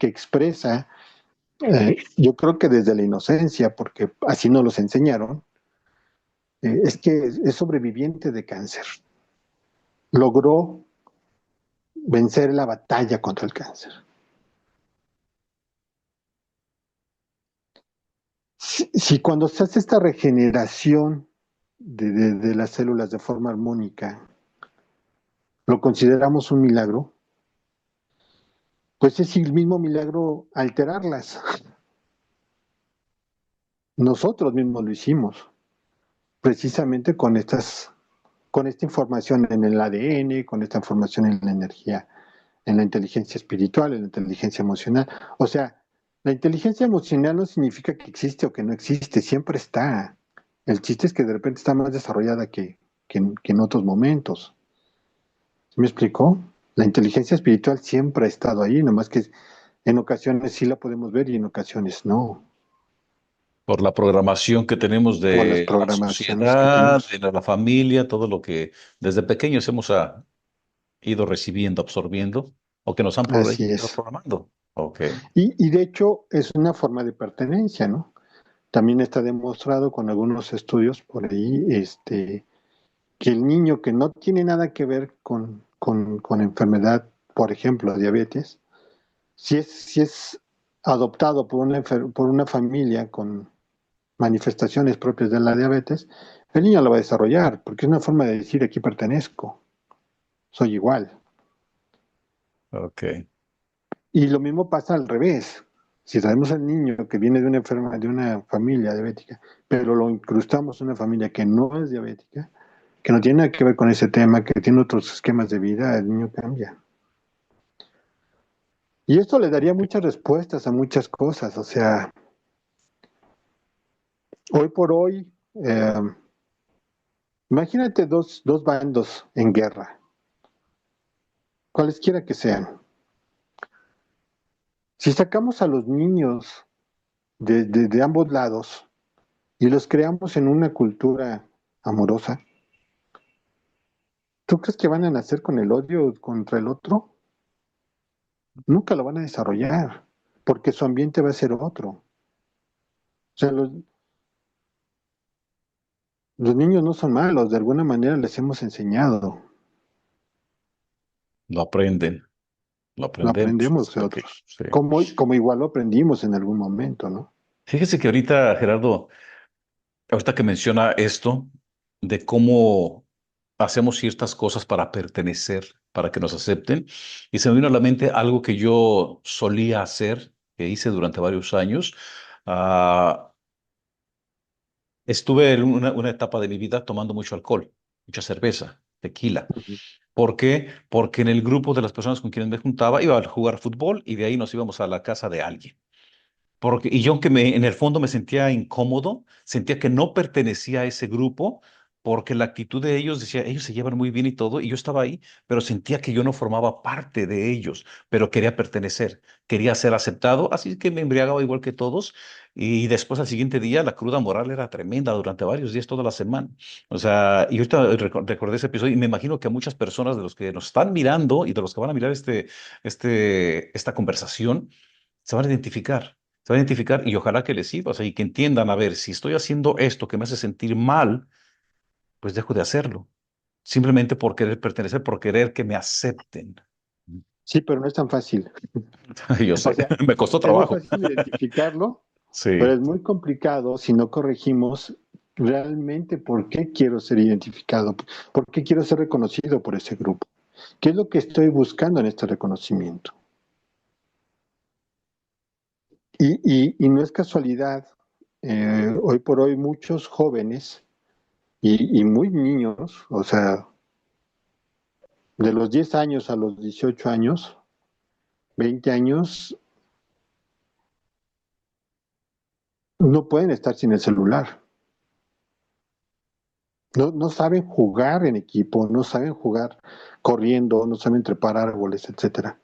expresa, yo creo que desde la inocencia, porque así nos los enseñaron, es que es sobreviviente de cáncer. Logró vencer la batalla contra el cáncer. Si cuando se hace esta regeneración de las células de forma armónica, lo consideramos un milagro, pues es el mismo milagro alterarlas. Nosotros mismos lo hicimos, precisamente con esta información en el ADN, con esta información en la energía, en la inteligencia espiritual, en la inteligencia emocional. O sea, la inteligencia emocional no significa que existe o que no existe, siempre está. El chiste es que de repente está más desarrollada que en otros momentos. ¿Sí me explicó? La inteligencia espiritual siempre ha estado ahí, nomás que en ocasiones sí la podemos ver y en ocasiones no, Por la programación que tenemos por las de la programaciones que sociedad, tenemos. de la familia, todo lo que desde pequeños hemos ido recibiendo, absorbiendo, o que nos han Así ido es. programando. Ok. Y de hecho es una forma de pertenencia, ¿no? También está demostrado con algunos estudios por ahí, que el niño que no tiene nada que ver con enfermedad, por ejemplo, diabetes, si es adoptado por una familia con manifestaciones propias de la diabetes, el niño lo va a desarrollar, porque es una forma de decir aquí pertenezco, soy igual. Ok. Y lo mismo pasa al revés. Si sabemos al niño que viene de una familia diabética, pero lo incrustamos en una familia que no es diabética, que no tiene nada que ver con ese tema, que tiene otros esquemas de vida, el niño cambia. Y esto le daría muchas respuestas a muchas cosas. O sea, hoy por hoy, imagínate dos bandos en guerra, cualesquiera que sean. Si sacamos a los niños de ambos lados y los creamos en una cultura amorosa, ¿tú crees que van a nacer con el odio contra el otro? Nunca lo van a desarrollar, porque su ambiente va a ser otro. O sea, los niños no son malos, de alguna manera les hemos enseñado, Lo aprenden, lo lo aprendemos aprendemos desde de otros, pequeños. Sí. como igual lo aprendimos en algún momento, ¿no? Fíjese que ahorita, Gerardo, ahorita que menciona esto de cómo hacemos ciertas cosas para pertenecer, para que nos acepten, y se me vino a la mente algo que yo solía hacer, que hice durante varios años. Ah, estuve en una etapa de mi vida tomando mucho alcohol, mucha cerveza, tequila. Ujú. ¿Por qué? Porque en el grupo de las personas con quienes me juntaba iba a jugar fútbol y de ahí nos íbamos a la casa de alguien. Y yo, aunque en el fondo me sentía incómodo, sentía que no pertenecía a ese grupo, porque la actitud de ellos decía, ellos se llevan muy bien y todo, y yo estaba ahí, pero sentía que yo no formaba parte de ellos, pero quería pertenecer, quería ser aceptado, así que me embriagaba igual que todos, y después al siguiente día la cruda moral era tremenda durante varios días, toda la semana. O sea, y ahorita recordé ese episodio y me imagino que a muchas personas de los que nos están mirando y de los que van a mirar esta conversación, se van a identificar. Se van a identificar y ojalá que les sirva, o sea, y que entiendan, a ver, si estoy haciendo esto que me hace sentir mal, pues dejo de hacerlo. Simplemente por querer pertenecer, por querer que me acepten. Sí, pero no es tan fácil. Yo O sé, sea, me costó es muy trabajo. fácil identificarlo, pero Sí, es muy complicado si no corregimos realmente por qué quiero ser identificado, por qué quiero ser reconocido por ese grupo. ¿Qué es lo que estoy buscando en este reconocimiento? Y no es casualidad, hoy por hoy muchos jóvenes y muy niños, o sea, de los 10 años a los 18 años, 20 años, no pueden estar sin el celular. No saben jugar en equipo, no saben jugar corriendo, no saben trepar árboles, etcétera.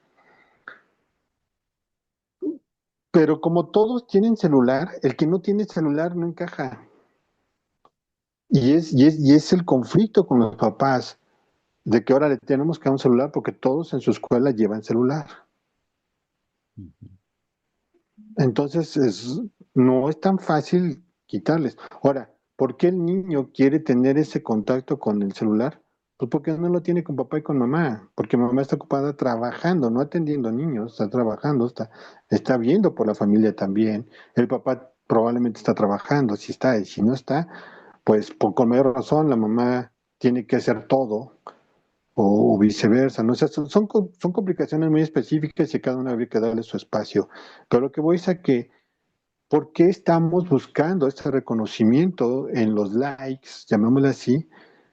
Pero como todos tienen celular, el que no tiene celular no encaja. Y es el conflicto con los papás, de que ahora le tenemos que dar un celular porque todos en su escuela llevan celular. Entonces no es tan fácil quitarles. Ahora, ¿por qué el niño quiere tener ese contacto con el celular? Pues porque no lo tiene con papá y con mamá, porque mamá está ocupada trabajando, no atendiendo niños, está trabajando, está viendo por la familia también. El papá probablemente está trabajando, si está, y si no está, pues con mayor razón la mamá tiene que hacer todo o viceversa, ¿no? O sea, son complicaciones muy específicas y a cada una habría que darle su espacio. Pero lo que voy es a que, ¿por qué estamos buscando este reconocimiento en los likes, llamémoslo así,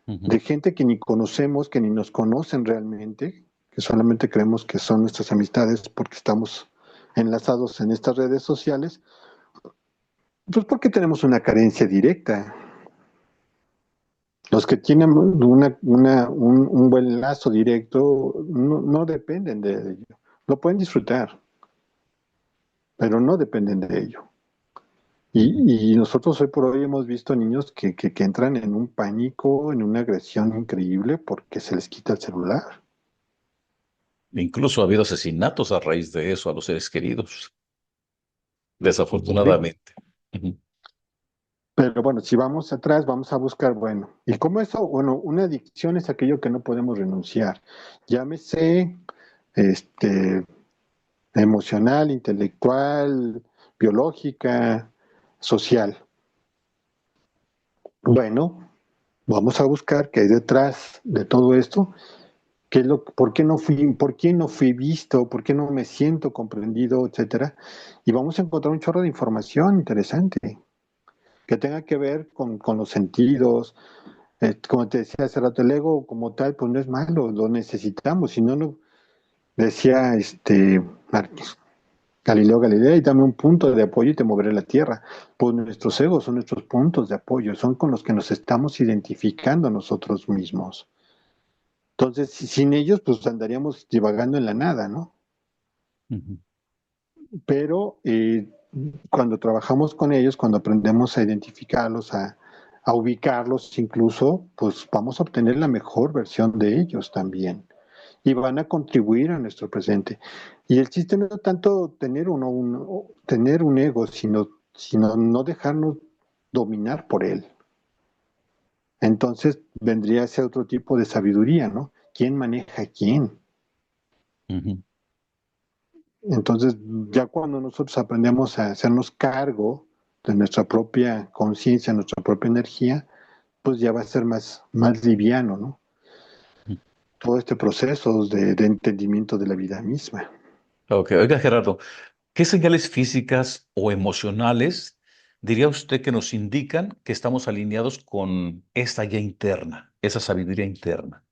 ujú. de gente que ni conocemos, que ni nos conocen realmente, que solamente creemos que son nuestras amistades porque estamos enlazados en estas redes sociales? Pues porque tenemos una carencia directa. Los que tienen un buen lazo directo no dependen de ello. Lo pueden disfrutar, pero no dependen de ello. Y nosotros hoy por hoy hemos visto niños que entran en un pánico, en una agresión increíble porque se les quita el celular. Incluso ha habido asesinatos a raíz de eso a los seres queridos, Sí. desafortunadamente. Ujú. Pero bueno, si vamos atrás, vamos a buscar, bueno, ¿y cómo eso? Bueno, una adicción es aquello que no podemos renunciar. Llámese, este, emocional, intelectual, biológica, social. Bueno, vamos a buscar qué hay detrás de todo esto, por qué no fui visto, por qué no me siento comprendido, etcétera. Y vamos a encontrar un chorro de información interesante que tenga que ver con los sentidos. Como te decía hace rato, el ego como tal, pues no es malo, lo necesitamos, si no, no decía Galileo Galilei, dame un punto de apoyo y te moveré la tierra. Pues nuestros egos son nuestros puntos de apoyo, son con los que nos estamos identificando a nosotros mismos. Entonces, sin ellos, pues andaríamos divagando en la nada, ¿no? Ujú. Pero cuando trabajamos con ellos, cuando aprendemos a identificarlos, a ubicarlos incluso, pues vamos a obtener la mejor versión de ellos también. Y van a contribuir a nuestro presente. Y el chiste no es tanto tener un ego, sino no dejarnos dominar por él. Entonces vendría a ser otro tipo de sabiduría, ¿no? ¿Quién maneja a quién? Ujú. Entonces, ya cuando nosotros aprendemos a hacernos cargo de nuestra propia conciencia, nuestra propia energía, pues ya va a ser más liviano, ¿no? Todo este proceso de entendimiento de la vida misma. Ok, oiga Gerardo, ¿qué señales físicas o emocionales diría usted que nos indican que estamos alineados con esta guía interna, esa sabiduría interna?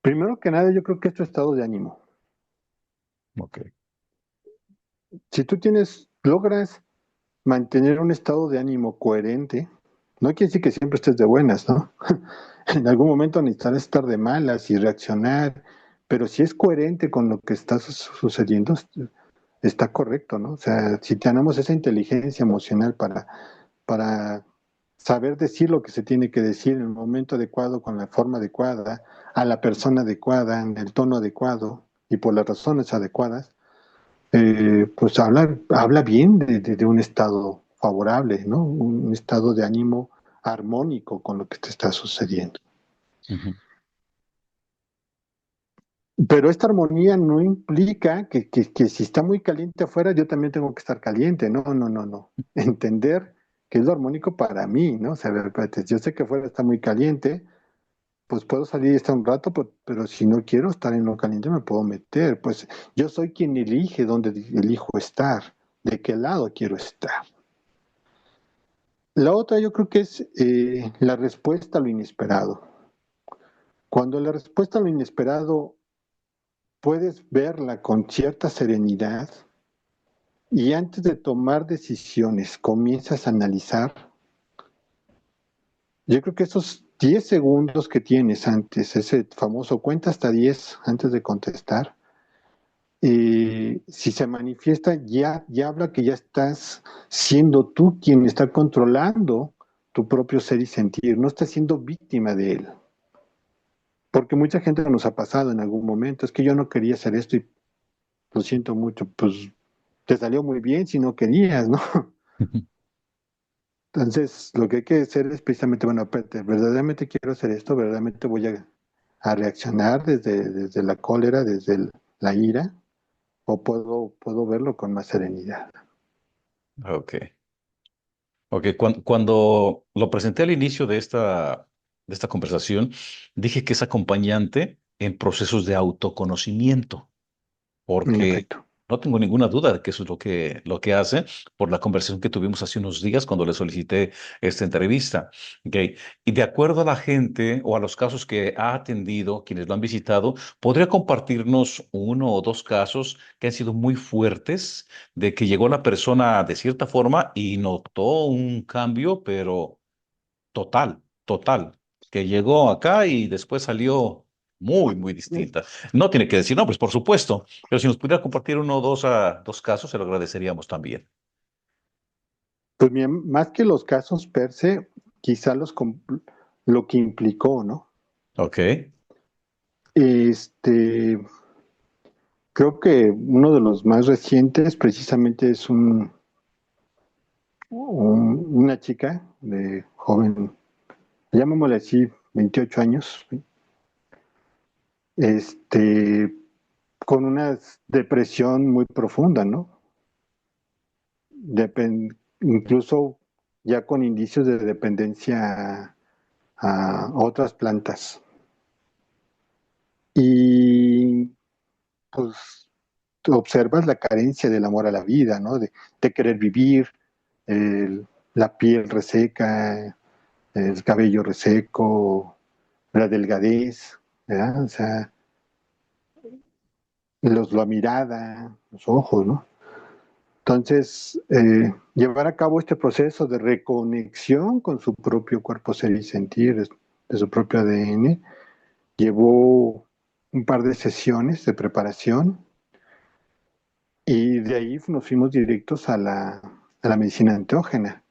Primero que nada, yo creo que es tu estado de ánimo. Ok. Si tú logras mantener un estado de ánimo coherente, no quiere decir que siempre estés de buenas, ¿no? En algún momento necesitarás estar de malas y reaccionar, pero si es coherente con lo que está sucediendo, está correcto, ¿no? O sea, si tenemos esa inteligencia emocional para saber decir lo que se tiene que decir en el momento adecuado, con la forma adecuada, a la persona adecuada, en el tono adecuado y por las razones adecuadas, pues habla bien de un estado favorable, ¿no? Un estado de ánimo armónico con lo que te está sucediendo. Ujú. Pero esta armonía no implica que si está muy caliente afuera, yo también tengo que estar caliente. No, no, no, no. Entender que es lo armónico para mí, ¿no? O sea, a ver, espérate, yo sé que afuera está muy caliente, pues puedo salir y estar un rato, pero si no quiero estar en lo caliente, me puedo meter. Pues yo soy quien elige dónde elijo estar, de qué lado quiero estar. La otra yo creo que es la respuesta a lo inesperado. Cuando la respuesta a lo inesperado puedes verla con cierta serenidad y antes de tomar decisiones comienzas a analizar, yo creo que esos 10 segundos que tienes antes, ese famoso cuenta hasta 10 antes de contestar, si se manifiesta, ya habla que ya estás siendo tú quien está controlando tu propio ser y sentir, no estás siendo víctima de él. Porque mucha gente nos ha pasado en algún momento, es que yo no quería hacer esto y lo siento mucho, pues te salió muy bien si no querías, ¿no? Entonces, lo que hay que hacer es precisamente, bueno, espérate, verdaderamente quiero hacer esto, verdaderamente voy a reaccionar desde la cólera, la ira, o puedo verlo con más serenidad. Ok. Ok, cuando lo presenté al inicio de esta conversación, dije que es acompañante en procesos de autoconocimiento, En porque efecto. no tengo ninguna duda de que eso es lo que hace por la conversación que tuvimos hace unos días cuando le solicité esta entrevista. ¿Ok? Y de acuerdo a la gente o a los casos que ha atendido, quienes lo han visitado, ¿podría compartirnos uno o dos casos que han sido muy fuertes de que llegó la persona de cierta forma y notó un cambio, pero total, total, que llegó acá y después salió muy distinta? No tiene que decir nombres, por supuesto, pero si nos pudiera compartir uno o dos casos, se lo agradeceríamos también. Pues bien, más que los casos per se, quizá lo que implicó, ¿no? Ok. Este, creo que uno de los más recientes precisamente es una chica de joven, llamémosle así, 28 años, este, con una depresión muy profunda, ¿no? Incluso ya con indicios de dependencia a otras plantas. Y pues tú observas la carencia del amor a la vida, ¿no? De querer vivir, el- la piel reseca, el cabello reseco, la delgadez, ¿verdad? O sea, la mirada, los ojos, ¿no? Entonces, llevar a cabo este proceso de reconexión con su propio cuerpo, ser y sentir, de su propio ADN, llevó un par de sesiones de preparación y de ahí nos fuimos directos a la medicina enteógena,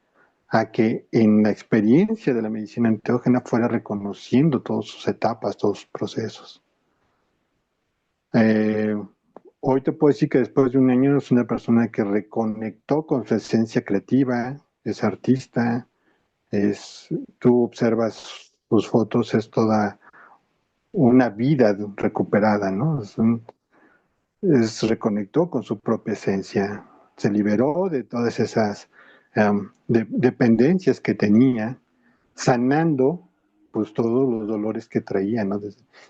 a que en la experiencia de la medicina enteógena fuera reconociendo todas sus etapas, todos sus procesos. Eh, Hoy te puedo decir que después de un año es una persona que reconectó con su esencia creativa, es artista, tú observas sus fotos, es toda una vida recuperada, ¿no? Reconectó con su propia esencia, se liberó de todas esas dependencias que tenía, sanando pues todos los dolores que traía, ¿no?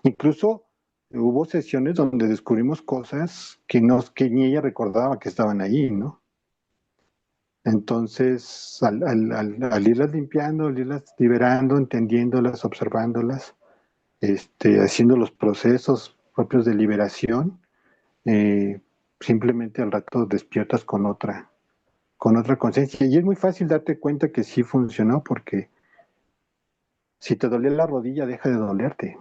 Incluso hubo sesiones donde descubrimos cosas que ni ella recordaba que estaban ahí, ¿no? Entonces, al irlas limpiando, al irlas liberando, entendiéndolas, observándolas, haciendo los procesos propios de liberación, eh, simplemente al rato despiertas con otra conciencia. Y es muy fácil darte cuenta que sí funcionó porque si te dolía la rodilla, deja de dolerte.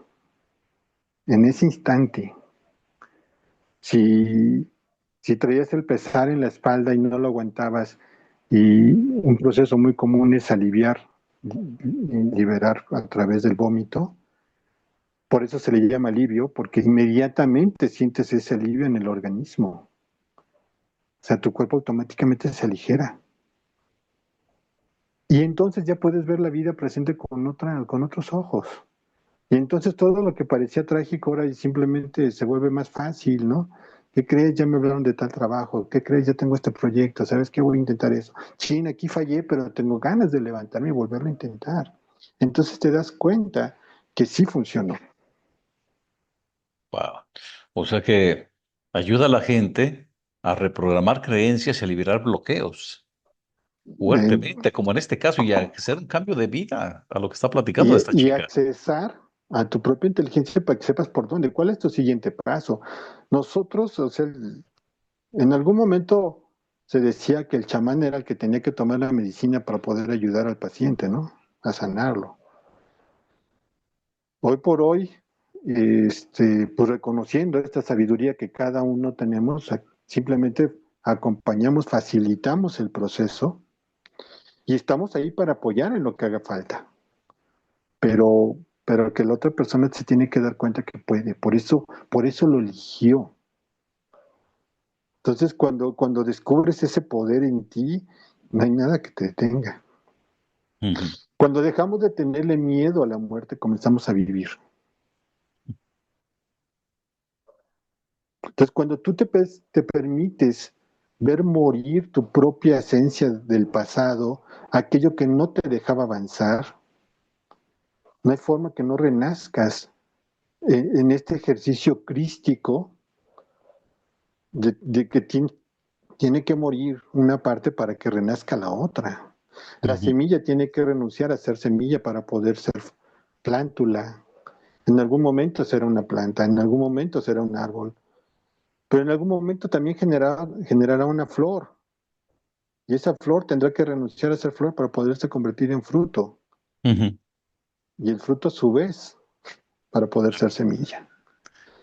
En ese instante, si, si traías el pesar en la espalda y no lo aguantabas, y un proceso muy común es aliviar, liberar a través del vómito, por eso se le llama alivio, porque inmediatamente sientes ese alivio en el organismo. O sea, tu cuerpo automáticamente se aligera. Y entonces ya puedes ver la vida presente con otros ojos. Y entonces todo lo que parecía trágico ahora simplemente se vuelve más fácil, ¿no? ¿Qué crees? Ya me hablaron de tal trabajo. ¿Qué crees? Ya tengo este proyecto. ¿Sabes qué? Voy a intentar eso. Chin, aquí fallé, pero tengo ganas de levantarme y volverlo a intentar. Entonces te das cuenta que sí funcionó. Wow. O sea que ayuda a la gente a reprogramar creencias y a liberar bloqueos Eh, fuertemente, como en este caso, y a hacer un cambio de vida a lo que está platicando de esta y chica. accesar a tu propia inteligencia para que sepas por dónde. ¿Cuál es tu siguiente paso? Nosotros, o sea, en algún momento se decía que el chamán era el que tenía que tomar la medicina para poder ayudar al paciente, ¿no? A sanarlo. Hoy por hoy, pues reconociendo esta sabiduría que cada uno tenemos, simplemente acompañamos, facilitamos el proceso y estamos ahí para apoyar en lo que haga falta. Pero, pero que la otra persona se tiene que dar cuenta que puede. Por eso lo eligió. Entonces, cuando descubres ese poder en ti, no hay nada que te detenga. Ujú. Cuando dejamos de tenerle miedo a la muerte, comenzamos a vivir. Entonces, cuando tú te permites ver morir tu propia esencia del pasado, aquello que no te dejaba avanzar, no hay forma que no renazcas en este ejercicio crístico de que tiene que morir una parte para que renazca la otra. La Ujú. semilla tiene que renunciar a ser semilla para poder ser plántula. En algún momento será una planta, en algún momento será un árbol, pero en algún momento también generará una flor. Y esa flor tendrá que renunciar a ser flor para poderse convertir en fruto. Ujú. Y el fruto a su vez para poder ser semilla.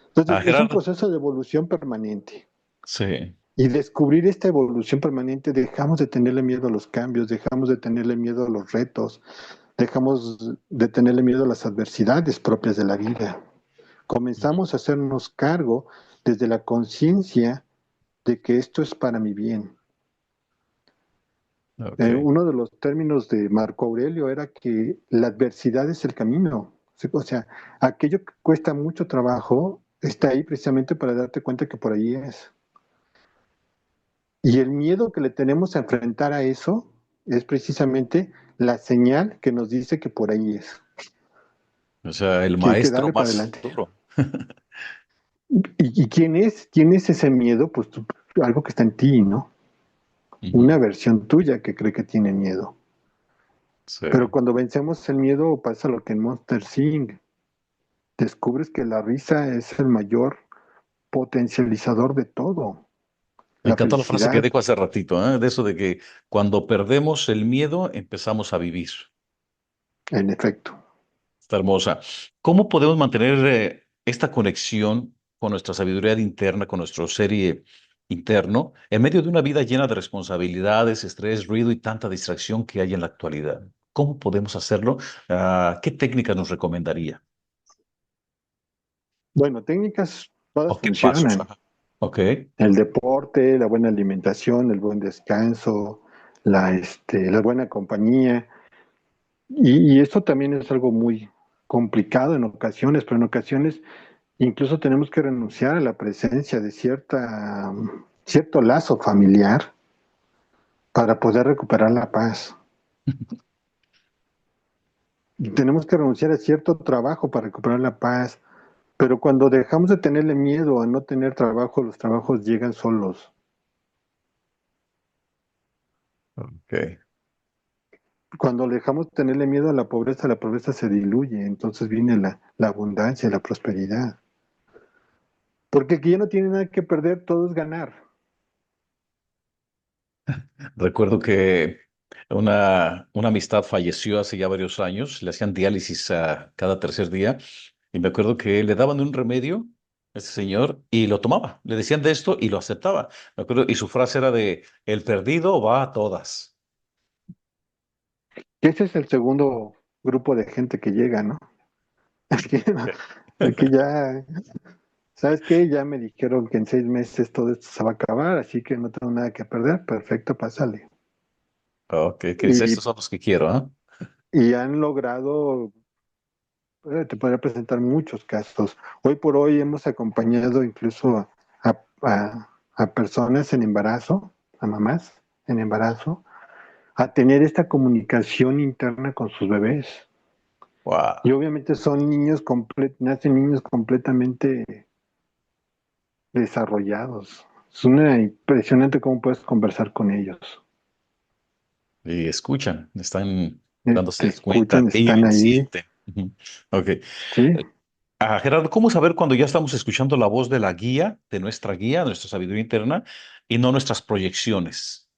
Entonces Ah, es un Gerardo, proceso de evolución permanente. sí. Y descubrir esta evolución permanente, dejamos de tenerle miedo a los cambios, dejamos de tenerle miedo a los retos, dejamos de tenerle miedo a las adversidades propias de la vida. Ujú. Comenzamos a hacernos cargo desde la conciencia de que esto es para mi bien. Ok. Uno de los términos de Marco Aurelio era que la adversidad es el camino. O sea, aquello que cuesta mucho trabajo está ahí precisamente para darte cuenta que por ahí es. Y el miedo que le tenemos a enfrentar a eso es precisamente la señal que nos dice que por ahí es, O sea, el que hay que maestro darle para más adelante. duro. ¿Y quién es? ¿Quién es ese miedo? Pues algo que está en ti, ¿no? Ujú. Una versión tuya que cree que tiene miedo. Sí. Pero cuando vencemos el miedo pasa lo que en Monster Inc. descubres que la risa es el mayor potencializador de todo. Me La encantó la frase que felicidad, dijo hace ratito, de eso de que cuando perdemos el miedo empezamos a vivir. en efecto. Está hermosa. ¿Cómo podemos mantener esta conexión con nuestra sabiduría interna, con nuestro ser interno, en medio de una vida llena de responsabilidades, estrés, ruido y tanta distracción que hay en la actualidad? ¿Cómo podemos hacerlo? ¿Qué técnica nos recomendaría? Bueno, técnicas todas ¿O qué pasos? funcionan. Ajá. Ok. El deporte, la buena alimentación, el buen descanso, la buena compañía. Y esto también es algo muy complicado en ocasiones, pero en ocasiones incluso tenemos que renunciar a la presencia de cierto lazo familiar para poder recuperar la paz. Y tenemos que renunciar a cierto trabajo para recuperar la paz. Pero cuando dejamos de tenerle miedo a no tener trabajo, los trabajos llegan solos. Ok. Cuando dejamos de tenerle miedo a la pobreza se diluye, entonces viene la abundancia, la prosperidad. Porque aquí ya no tiene nada que perder, todo es ganar. Recuerdo que una amistad falleció hace ya varios años, le hacían diálisis cada tercer día y me acuerdo que le daban un remedio a ese señor y lo tomaba. Le decían de esto y lo aceptaba. Me acuerdo, y su frase era de, el perdido va a todas. Y ese es el segundo grupo de gente que llega, ¿no? Es que, de que ya, ¿sabes qué? Ya me dijeron que en 6 meses todo esto se va a acabar, así que no tengo nada que perder. Perfecto, pásale. Ok, que dice, Y, estos son los que quiero, ¿ah? y han logrado, te podría presentar muchos casos. Hoy por hoy hemos acompañado incluso a personas en embarazo, a mamás en embarazo, a tener esta comunicación interna con sus bebés. Y Wow. obviamente son nacen niños completamente desarrollados. Es una impresionante cómo puedes conversar con ellos. Y escuchan, están Te dándose cuenta, escuchan, están viven, ahí. sienten. Ujú. Ok. Sí, Gerardo, ¿cómo saber cuando ya estamos escuchando la voz de la guía, de nuestra guía, nuestra sabiduría interna, y no nuestras proyecciones?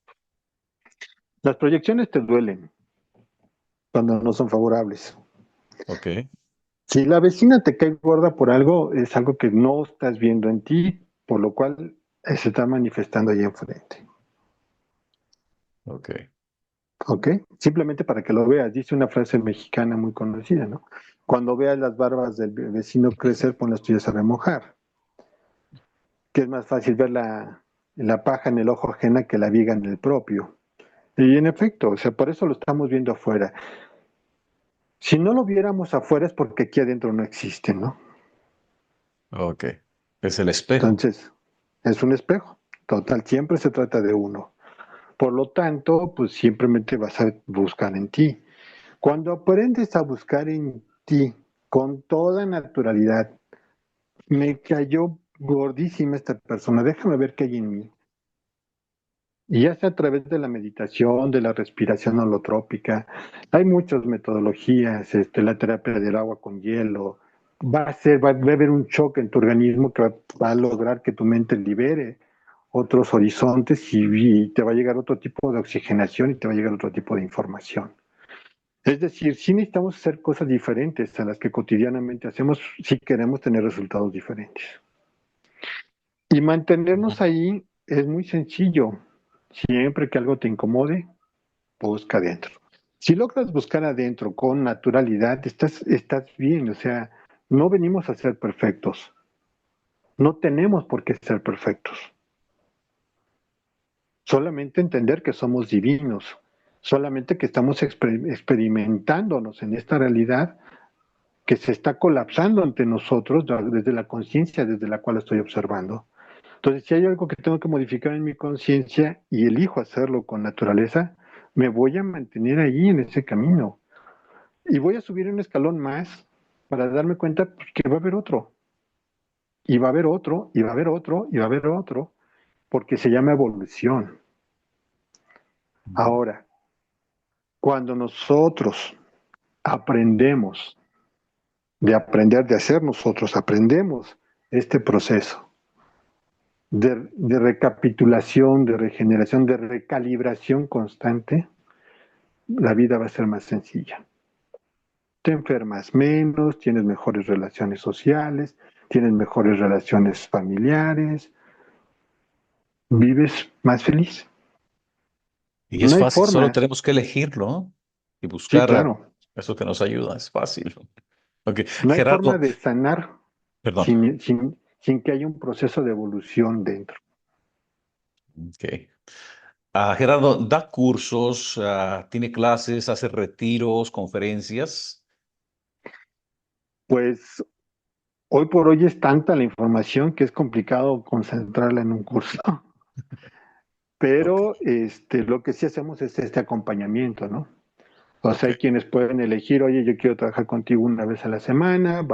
las proyecciones te duelen cuando no son favorables. Ok, Si la vecina te cae gorda por algo, es algo que no estás viendo en ti, por lo cual se está manifestando ahí enfrente. ok. ¿Ok? Simplemente para que lo veas. Dice una frase mexicana muy conocida, ¿no? Cuando veas las barbas del vecino crecer, pon las tuyas a remojar. Que es más fácil ver la paja en el ojo ajena que la viga en el propio. Y en efecto, o sea, por eso lo estamos viendo afuera. Si no lo viéramos afuera es porque aquí adentro no existe, ¿no? Ok. Es el espejo. Entonces, es un espejo. Total, siempre se trata de uno. Por lo tanto, pues simplemente vas a buscar en ti. Cuando aprendes a buscar en ti con toda naturalidad, me cayó gordísima esta persona, déjame ver qué hay en mí. Y ya sea a través de la meditación, de la respiración holotrópica, hay muchas metodologías, la terapia del agua con hielo, va a haber un choque en tu organismo que va a lograr que tu mente libere otros horizontes y te va a llegar otro tipo de oxigenación y te va a llegar otro tipo de información. Es decir, sí necesitamos hacer cosas diferentes a las que cotidianamente hacemos si queremos tener resultados diferentes. Y Ujú. mantenernos ahí es muy sencillo. Siempre que algo te incomode, busca adentro. Si logras buscar adentro con naturalidad, estás bien. O sea, no venimos a ser perfectos. No tenemos por qué ser perfectos. Solamente entender que somos divinos. Solamente que estamos experimentándonos en esta realidad que se está colapsando ante nosotros desde la conciencia desde la cual estoy observando. Entonces, si hay algo que tengo que modificar en mi conciencia y elijo hacerlo con naturaleza, me voy a mantener ahí en ese camino. Y voy a subir un escalón más para darme cuenta pues, que va a haber otro. Y va a haber otro, y va a haber otro, y va a haber otro, porque se llama evolución. Ujú. Ahora, cuando nosotros aprendemos de aprender, de hacer nosotros, aprendemos este proceso de recapitulación, de regeneración, de recalibración constante, la vida va a ser más sencilla. Te enfermas menos, tienes mejores relaciones sociales, tienes mejores relaciones familiares, vives más feliz. Y es No hay fácil, solo forma, tenemos que elegirlo, ¿no? Y sí, buscar claro, eso que nos ayuda, es fácil. Ok, no hay forma Gerardo, de sanar perdón. sin que haya un proceso de evolución dentro. Ok. Gerardo, da cursos, tiene clases, hace retiros, conferencias. Pues hoy por hoy es tanta la información que es complicado concentrarla en un curso. Ok, Pero lo que sí hacemos es este acompañamiento, ¿no? O sea, ok, hay quienes pueden elegir, oye, yo quiero trabajar contigo una vez a la semana,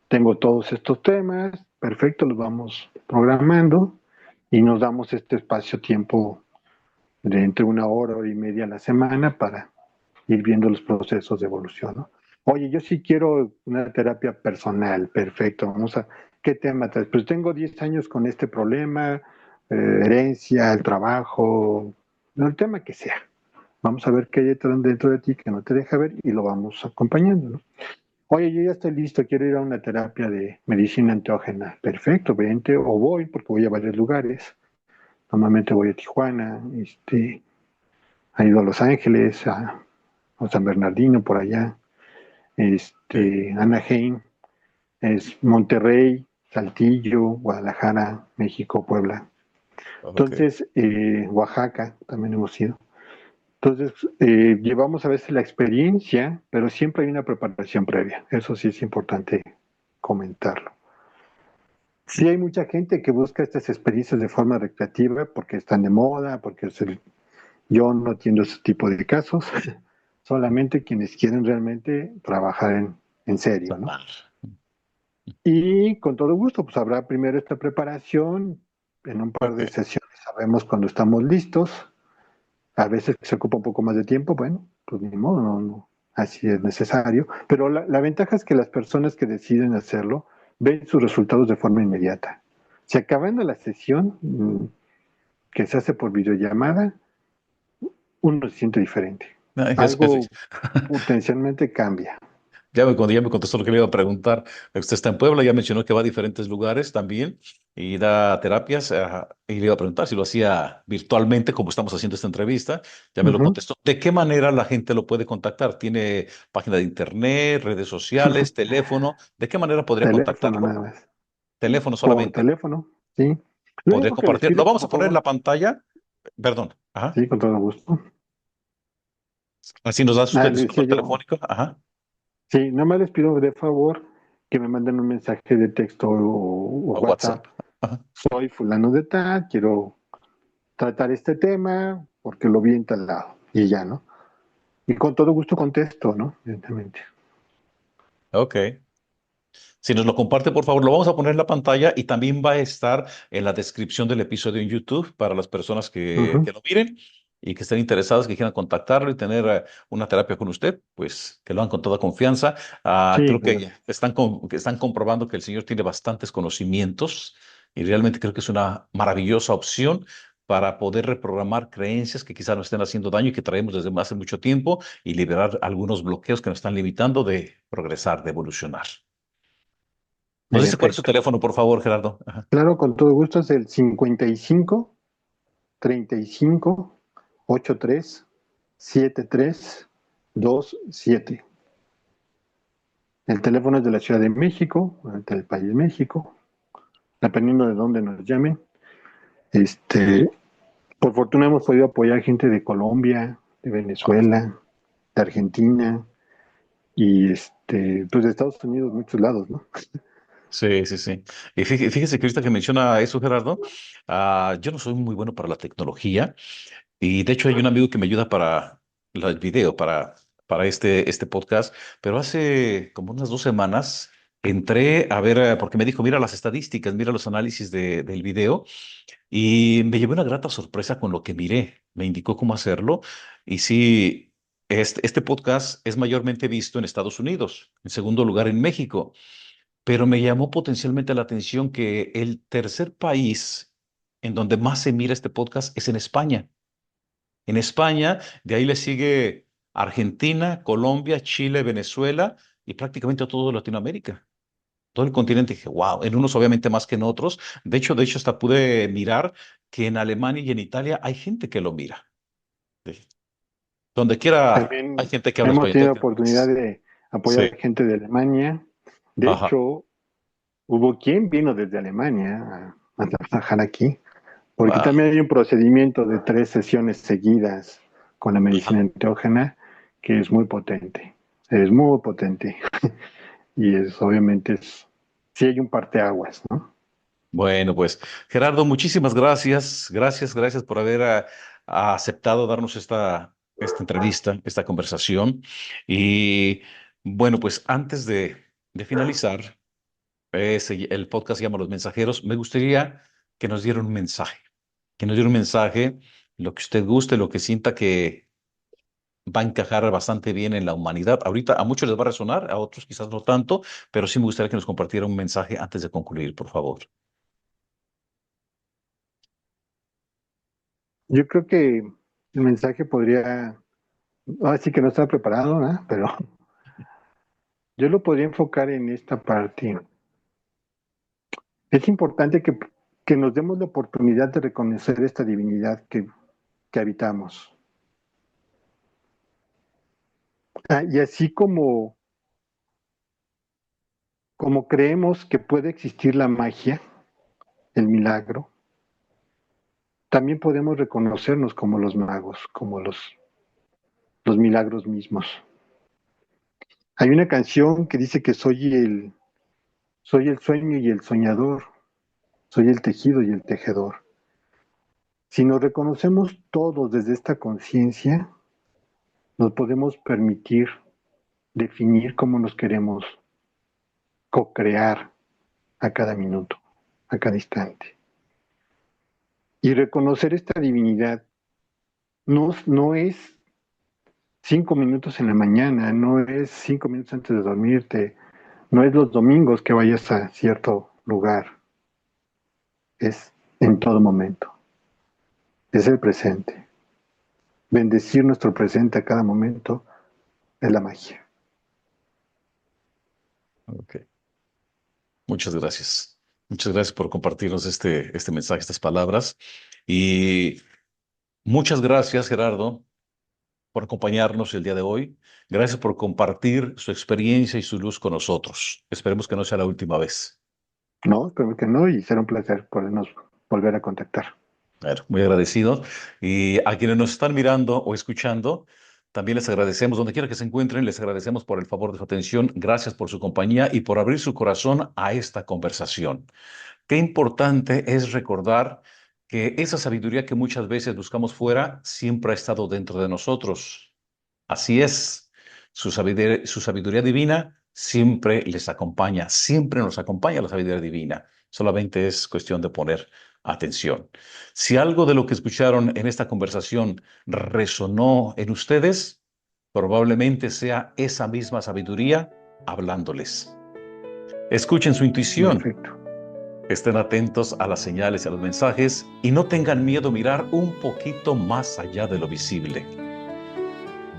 tengo todos estos temas, perfecto, los vamos programando y nos damos este espacio-tiempo de entre una hora y media a la semana para ir viendo los procesos de evolución, ¿no? Oye, yo sí quiero una terapia personal, perfecto, ¿qué tema traes? Pues tengo 10 años con este problema, herencia, el trabajo, el tema que sea. Vamos a ver qué hay dentro de ti que no te deja ver y lo vamos acompañando, ¿no? Oye, yo ya estoy listo, quiero ir a una terapia de medicina enteógena. Perfecto, vente o voy porque voy a varios lugares. Normalmente voy a Tijuana, he ido a Los Ángeles, a San Bernardino por allá, ok, Anaheim, es Monterrey, Saltillo, Guadalajara, México, Puebla. ok. Entonces, Oaxaca también hemos ido. Entonces, llevamos a veces la experiencia, pero siempre hay una preparación previa. Eso sí es importante comentarlo. Sí hay mucha gente que busca estas experiencias de forma recreativa porque están de moda, yo no atiendo ese tipo de casos, solamente quienes quieren realmente trabajar en serio, ¿no? Sanar. Y con todo gusto, pues habrá primero esta preparación, en un par Ok. de sesiones sabemos cuando estamos listos, a veces se ocupa un poco más de tiempo, bueno, pues ni modo, no, así es necesario, pero la ventaja es que las personas que deciden hacerlo ven sus resultados de forma inmediata. Si acabando la sesión, que se hace por videollamada, uno se siente diferente. Ay, Algo potencialmente cambia. ya me contestó lo que le iba a preguntar. Usted está en Puebla, ya mencionó que va a diferentes lugares también y da terapias. Y le iba a preguntar si lo hacía virtualmente, como estamos haciendo esta entrevista. Ya me lo Ujú. contestó. ¿De qué manera la gente lo puede contactar? ¿Tiene página de internet, redes sociales, teléfono? ¿De qué manera podría Teléfono contactarlo? nada más. Teléfono Por solamente. teléfono, ¿sí? Lo ¿Podría único que les compartir? Lo pido, vamos a por poner en favor, la pantalla. Perdón. Ajá. sí, con todo gusto. Así nos da usted Le su decía número yo, telefónico. Ajá. sí, nada más les pido de favor que me manden un mensaje de texto o O WhatsApp. WhatsApp. Ajá. Soy fulano de tal, quiero tratar este tema porque lo vi en tal lado. Y ya, ¿no? Y con todo gusto contesto, ¿no? Evidentemente. Ok. Si nos lo comparte, por favor, lo vamos a poner en la pantalla y también va a estar en la descripción del episodio en YouTube para las personas que Ujú. lo miren y que estén interesadas, que quieran contactarlo y tener una terapia con usted, pues que lo hagan con toda confianza. Sí, Creo cómo que no. que están comprobando que el señor tiene bastantes conocimientos y realmente creo que es una maravillosa opción para poder reprogramar creencias que quizás nos estén haciendo daño y que traemos desde hace mucho tiempo y liberar algunos bloqueos que nos están limitando de progresar, de evolucionar. Nos dice cuál es su Perfecto. teléfono, por favor, Gerardo. Ajá. Claro, con todo gusto es el 55 35 83 73 27. El teléfono es de la Ciudad de México, del país México, dependiendo de dónde nos llamen. Este, por fortuna hemos podido apoyar gente de Colombia, de Ah, Venezuela, de Argentina y pues de Estados Unidos, muchos lados, ¿no? sí, sí, sí. Y fíjese que ahorita que menciona eso, Gerardo, yo no soy muy bueno para la tecnología y de hecho hay un amigo que me ayuda para el video, para este podcast, pero hace como unas 2 semanas entré a ver, porque me dijo, mira las estadísticas, mira los análisis del video y me llevé una grata sorpresa con lo que miré. Me indicó cómo hacerlo y sí. Este podcast es mayormente visto en Estados Unidos, en segundo lugar en México, pero me llamó potencialmente la atención que el tercer país en donde más se mira este podcast es en España. En España, de ahí le sigue Argentina, Colombia, Chile, Venezuela y prácticamente todo Latinoamérica. Todo el continente. Dije, wow, en unos obviamente más que en otros. De hecho, hasta pude mirar que en Alemania y en Italia hay gente que lo mira. Sí. Donde quiera hay También gente que habla hemos español. tenido oportunidad de Sí. apoyar a gente de Alemania. De Ajá. hecho, hubo quien vino desde Alemania a trabajar aquí, porque Wow. también hay un procedimiento de 3 sesiones seguidas con la medicina Ajá. enteógena que es muy potente. Es muy potente. Y es, obviamente, sí hay un parteaguas, ¿no? Bueno, pues Gerardo, muchísimas gracias. Gracias por haber aceptado darnos esta entrevista, esta conversación. Y bueno, pues antes de finalizar, el podcast se llama Los Mensajeros. Me gustaría que nos diera un mensaje, lo que usted guste, lo que sienta que va a encajar bastante bien en la humanidad. Ahorita a muchos les va a resonar, a otros quizás no tanto, pero sí me gustaría que nos compartiera un mensaje antes de concluir, por favor. Yo creo que el mensaje podría, así que no está preparado, ¿no? Pero yo lo podría enfocar en esta parte. Es importante que nos demos la oportunidad de reconocer esta divinidad que habitamos. Y así como creemos que puede existir la magia, el milagro, también podemos reconocernos como los magos, como los milagros mismos. Hay una canción que dice que soy el sueño y el soñador, soy el tejido y el tejedor. Si nos reconocemos todos desde esta conciencia, nos podemos permitir definir cómo nos queremos co-crear a cada minuto, a cada instante. Y reconocer esta divinidad no es 5 minutos en la mañana, no es 5 minutos antes de dormirte, no es los domingos que vayas a cierto lugar, es en todo momento, es el presente. Bendecir nuestro presente a cada momento es la magia. Ok. Muchas gracias. Muchas gracias por compartirnos este mensaje, estas palabras. Y muchas gracias, Gerardo, por acompañarnos el día de hoy. Gracias por compartir su experiencia y su luz con nosotros. Esperemos que no sea la última vez. No, espero que no, y será un placer podernos volver a contactar. Bueno, muy agradecido. Y a quienes nos están mirando o escuchando, también les agradecemos, donde quiera que se encuentren, les agradecemos por el favor de su atención. Gracias por su compañía y por abrir su corazón a esta conversación. Qué importante es recordar que esa sabiduría que muchas veces buscamos fuera siempre ha estado dentro de nosotros. Así es, su sabiduría divina siempre les acompaña, siempre nos acompaña la sabiduría divina. Solamente es cuestión de poner atención. Si algo de lo que escucharon en esta conversación resonó en ustedes, probablemente sea esa misma sabiduría hablándoles. Escuchen su En intuición. efecto. Estén atentos a las señales y a los mensajes y no tengan miedo a mirar un poquito más allá de lo visible.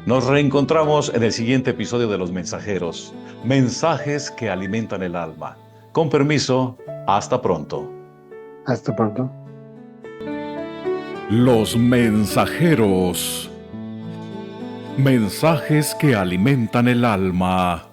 Nos reencontramos en el siguiente episodio de Los Mensajeros, mensajes que alimentan el alma. Con permiso, hasta pronto. Hasta pronto. Los Mensajeros. Mensajes que alimentan el alma.